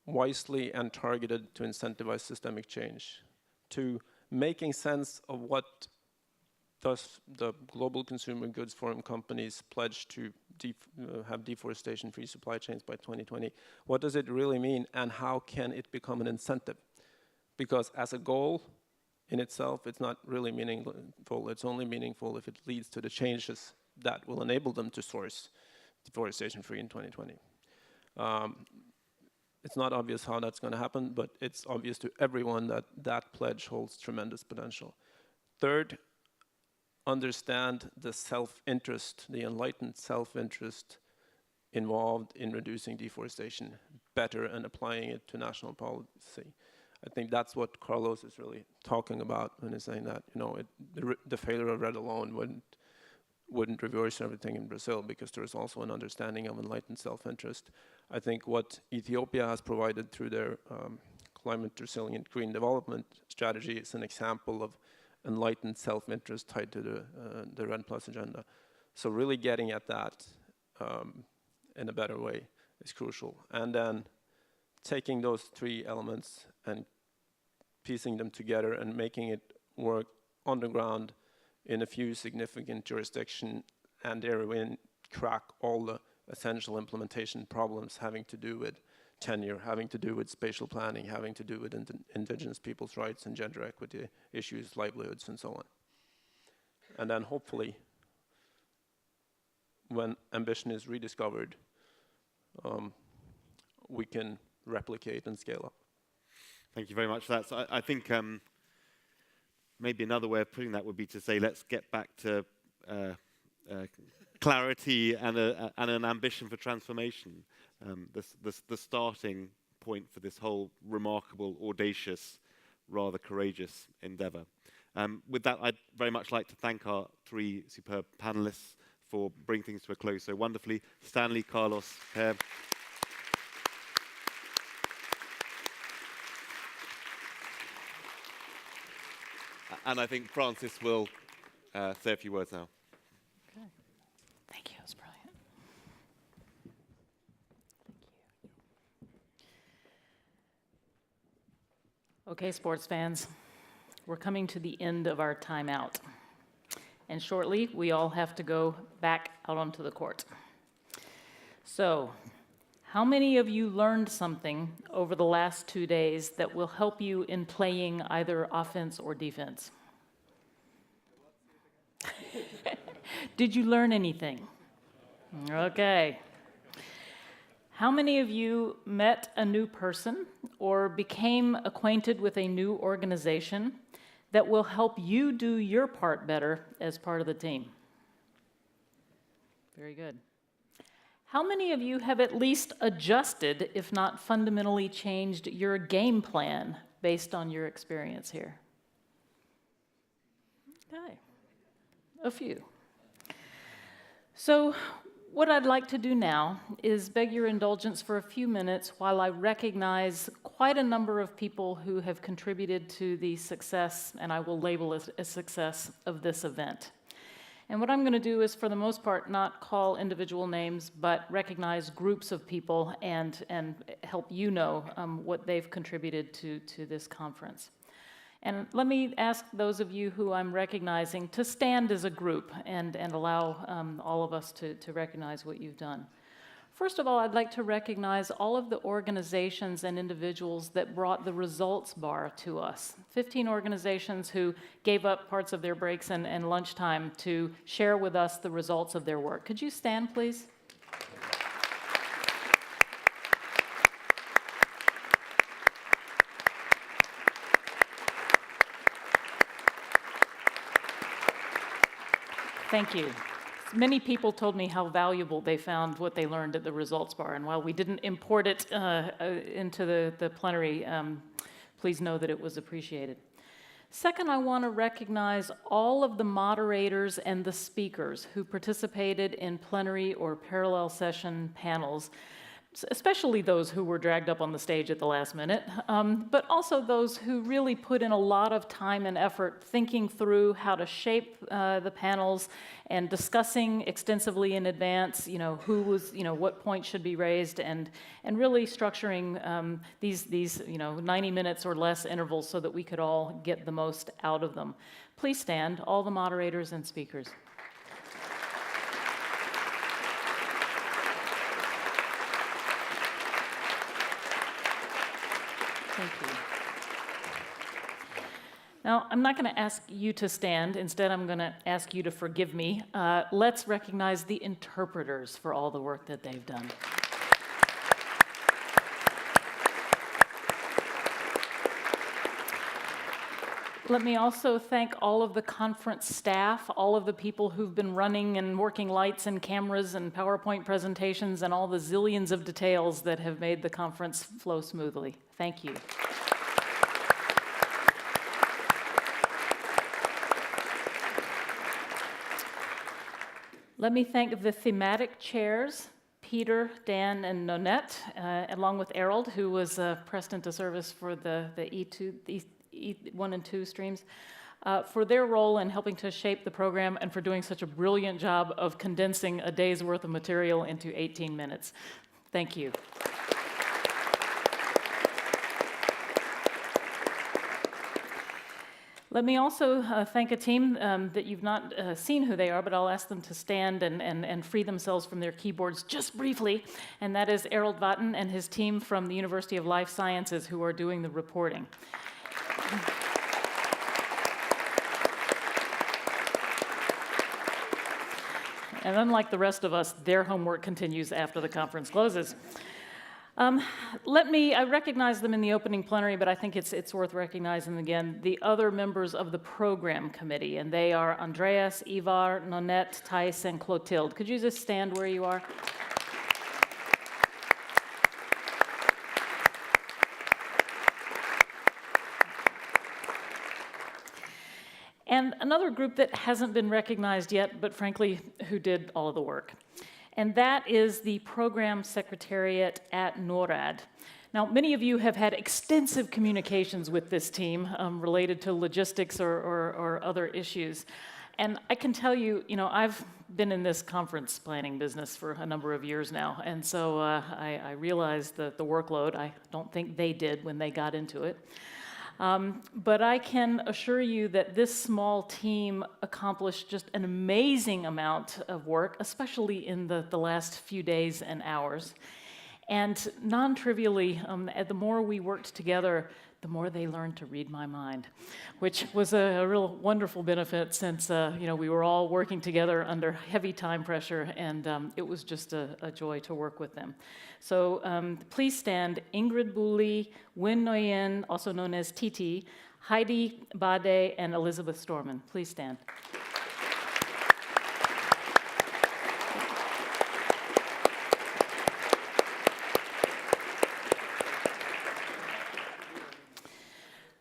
wisely and targeted to incentivize systemic change. Two, making sense of what does the global consumer goods forum companies pledge to have deforestation-free supply chains by 2020. What does it really mean, and how can it become an incentive? Because as a goal in itself, it's not really meaningful. It's only meaningful if it leads to the changes that will enable them to source deforestation-free in 2020. It's not obvious how that's going to happen, but it's obvious to everyone that that pledge holds tremendous potential. Third, understand the self-interest, the enlightened self-interest involved in reducing deforestation better and applying it to national policy. I think that's what Carlos is really talking about when he's saying that, you know, the failure of REDD alone wouldn't reverse everything in Brazil, because there is also an understanding of enlightened self-interest. I think what Ethiopia has provided through their climate resilient green development strategy is an example of enlightened self-interest tied to the REDD+ agenda. So really getting at that in a better way is crucial. And then taking those three elements and piecing them together and making it work on the ground in a few significant jurisdictions, and therein crack all the essential implementation problems having to do with tenure, having to do with spatial planning, having to do with indigenous people's rights and gender equity issues, livelihoods, and so on. And then hopefully, when ambition is rediscovered, we can replicate and scale up. Thank you very much for that. So I think maybe another way of putting that would be to say, let's get back to clarity and an ambition for transformation. The starting point for this whole remarkable, audacious, rather courageous endeavor. With that, I'd very much like to thank our three superb panelists for bringing things to a close so wonderfully. Stanley, Carlos, Per. And I think Francis will say a few words now. Okay. Thank you. That was brilliant. Thank you. Okay, sports fans, we're coming to the end of our timeout. And shortly, we all have to go back out onto the court. So, how many of you learned something over the last 2 days that will help you in playing either offense or defense? Did you learn anything? Okay. How many of you met a new person or became acquainted with a new organization that will help you do your part better as part of the team? Very good. How many of you have at least adjusted, if not fundamentally changed, your game plan based on your experience here? Okay, a few. So what I'd like to do now is beg your indulgence for a few minutes while I recognize quite a number of people who have contributed to the success, and I will label it a success, of this event. And what I'm going to do is, for the most part, not call individual names, but recognize groups of people and help you know what they've contributed to this conference. And let me ask those of you who I'm recognizing to stand as a group and allow all of us to recognize what you've done. First of all, I'd like to recognize all of the organizations and individuals that brought the results bar to us. 15 organizations who gave up parts of their breaks and lunchtime to share with us the results of their work. Could you stand, please? Thank you. Many people told me how valuable they found what they learned at the results bar, and while we didn't import it into the plenary, please know that it was appreciated. Second, I want to recognize all of the moderators and the speakers who participated in plenary or parallel session panels. especially those who were dragged up on the stage at the last minute, but also those who really put in a lot of time and effort thinking through how to shape the panels and discussing extensively in advance, what point should be raised, and really structuring these 90 minutes or less intervals so that we could all get the most out of them. Please stand, all the moderators and speakers. Thank you. Now, I'm not going to ask you to stand. Instead, I'm going to ask you to forgive me. Let's recognize the interpreters for all the work that they've done. Let me also thank all of the conference staff, all of the people who've been running and working lights and cameras and PowerPoint presentations and all the zillions of details that have made the conference flow smoothly. Thank you. Let me thank the Thematic Chairs, Peter, Dan, and Nonette, along with Errol, who was pressed into service for the E1 and 2 streams, for their role in helping to shape the program and for doing such a brilliant job of condensing a day's worth of material into 18 minutes. Thank you. Let me also thank a team that you've not seen who they are, but I'll ask them to stand and free themselves from their keyboards just briefly, and that is Errol Vatten and his team from the University of Life Sciences who are doing the reporting. And unlike the rest of us, their homework continues after the conference closes. I recognize them in the opening plenary, but I think it's worth recognizing again the other members of the program committee, and they are Andreas, Ivar, Nonette, Thijs, and Clotilde. Could you just stand where you are? And another group that hasn't been recognized yet, but frankly, who did all of the work. And that is the Program Secretariat at NORAD. Now, many of you have had extensive communications with this team related to logistics or other issues. And I can tell you, I've been in this conference planning business for a number of years now, and so I realize the workload. I don't think they did when they got into it. But I can assure you that this small team accomplished just an amazing amount of work, especially in the last few days and hours. And non-trivially, the more we worked together, the more they learned to read my mind, which was a real wonderful benefit since we were all working together under heavy time pressure, and it was just a joy to work with them. So please stand Ingrid Booley, Win Nguyen, also known as Titi, Heidi Bade, and Elizabeth Storman. Please stand.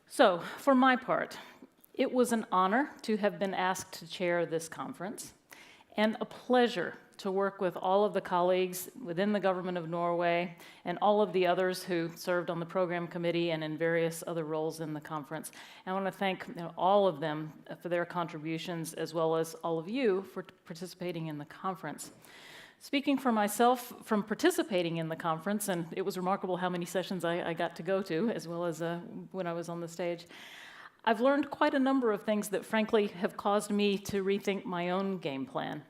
So, for my part, it was an honor to have been asked to chair this conference, and a pleasure to work with all of the colleagues within the government of Norway and all of the others who served on the program committee and in various other roles in the conference. I want to thank all of them for their contributions, as well as all of you for participating in the conference. Speaking for myself from participating in the conference, and it was remarkable how many sessions I got to go to, as well as when I was on the stage, I've learned quite a number of things that frankly have caused me to rethink my own game plan.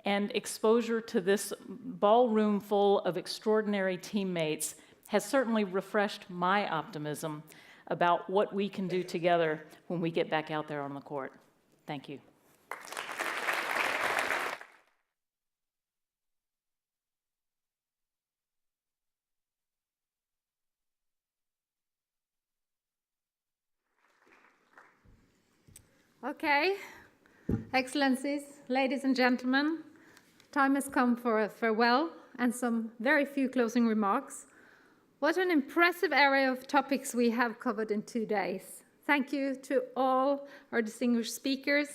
And exposure to this ballroom full of extraordinary teammates has certainly refreshed my optimism about what we can do together when we get back out there on the court. Thank you. Okay, Excellencies, ladies and gentlemen, time has come for a farewell and some very few closing remarks. What an impressive area of topics we have covered in 2 days. Thank you to all our distinguished speakers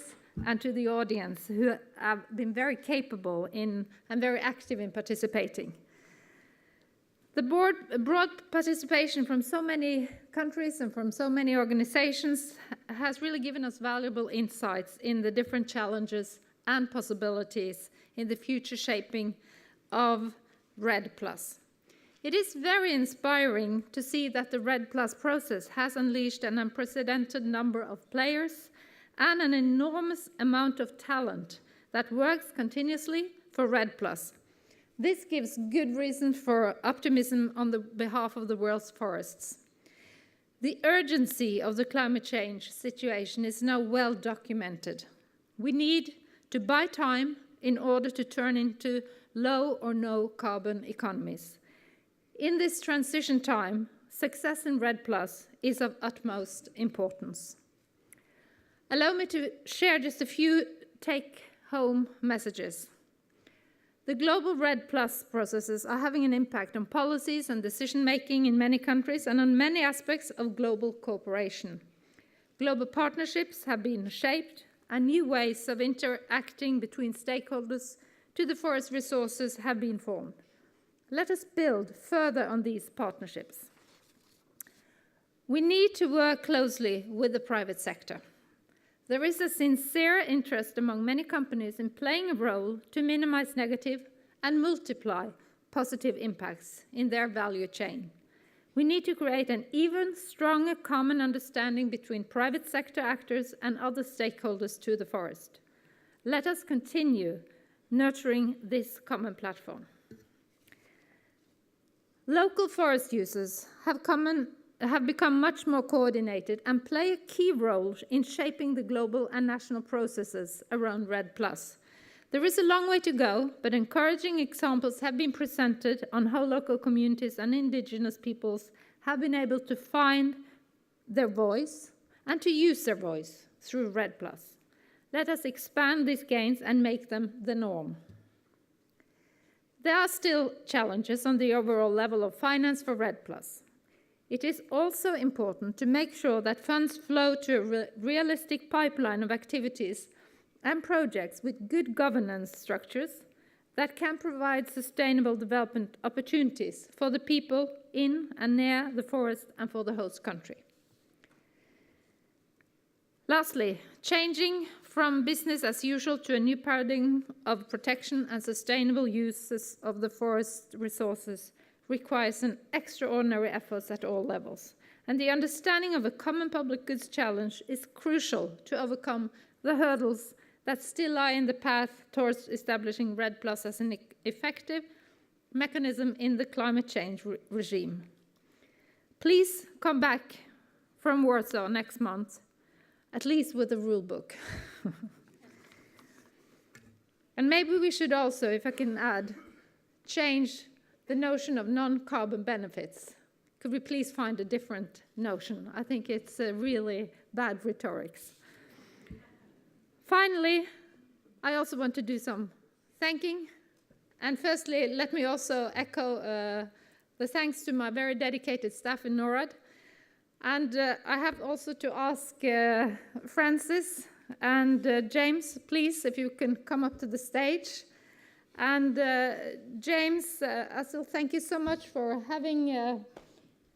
and to the audience who have been very capable and very active in participating. The broad participation from so many countries and from so many organizations has really given us valuable insights in the different challenges and possibilities in the future shaping of REDD+. It is very inspiring to see that the REDD+ process has unleashed an unprecedented number of players and an enormous amount of talent that works continuously for REDD+. This gives good reason for optimism on the behalf of the world's forests. The urgency of the climate change situation is now well documented. We need to buy time in order to turn into low or no carbon economies. In this transition time, success in REDD+ is of utmost importance. Allow me to share just a few take-home messages. The global REDD+ processes are having an impact on policies and decision-making in many countries and on many aspects of global cooperation. Global partnerships have been shaped, and new ways of interacting between stakeholders to the forest resources have been formed. Let us build further on these partnerships. We need to work closely with the private sector. There is a sincere interest among many companies in playing a role to minimize negative and multiply positive impacts in their value chain. We need to create an even stronger common understanding between private sector actors and other stakeholders to the forest. Let us continue nurturing this common platform. Local forest users have become much more coordinated and play a key role in shaping the global and national processes around REDD+. There is a long way to go, but encouraging examples have been presented on how local communities and indigenous peoples have been able to find their voice and to use their voice through REDD+. Let us expand these gains and make them the norm. There are still challenges on the overall level of finance for REDD+. It is also important to make sure that funds flow to a realistic pipeline of activities and projects with good governance structures that can provide sustainable development opportunities for the people in and near the forest and for the host country. Lastly, changing from business as usual to a new paradigm of protection and sustainable uses of the forest resources requires an extraordinary effort at all levels. And the understanding of a common public goods challenge is crucial to overcome the hurdles that still lie in the path towards establishing REDD+ as an effective mechanism in the climate change regime. Please come back from Warsaw next month, at least with a rule book. And maybe we should also, if I can add, change the notion of non-carbon benefits. Could we please find a different notion? I think it's really bad rhetorics. Finally, I also want to do some thanking. And firstly, let me also echo the thanks to my very dedicated staff in NORAD. And I have also to ask Francis and James, please, if you can come up to the stage. And James, also thank you so much for having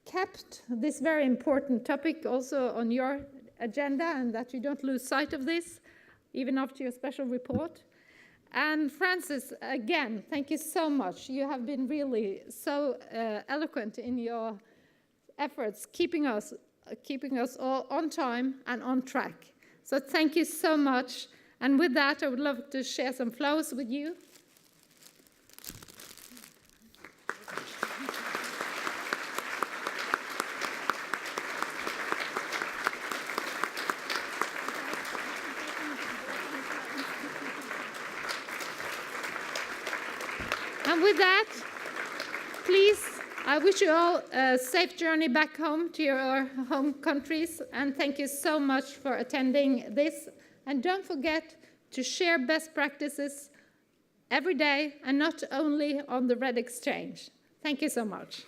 kept this very important topic also on your agenda and that you don't lose sight of this, even after your special report. And Francis, again, thank you so much. You have been really so eloquent in your efforts, keeping us all on time and on track. So thank you so much. And with that, I would love to share some flowers with you. And with that, please, I wish you all a safe journey back home to your home countries, and thank you so much for attending this. And don't forget to share best practices every day, and not only on the REDD Exchange. Thank you so much.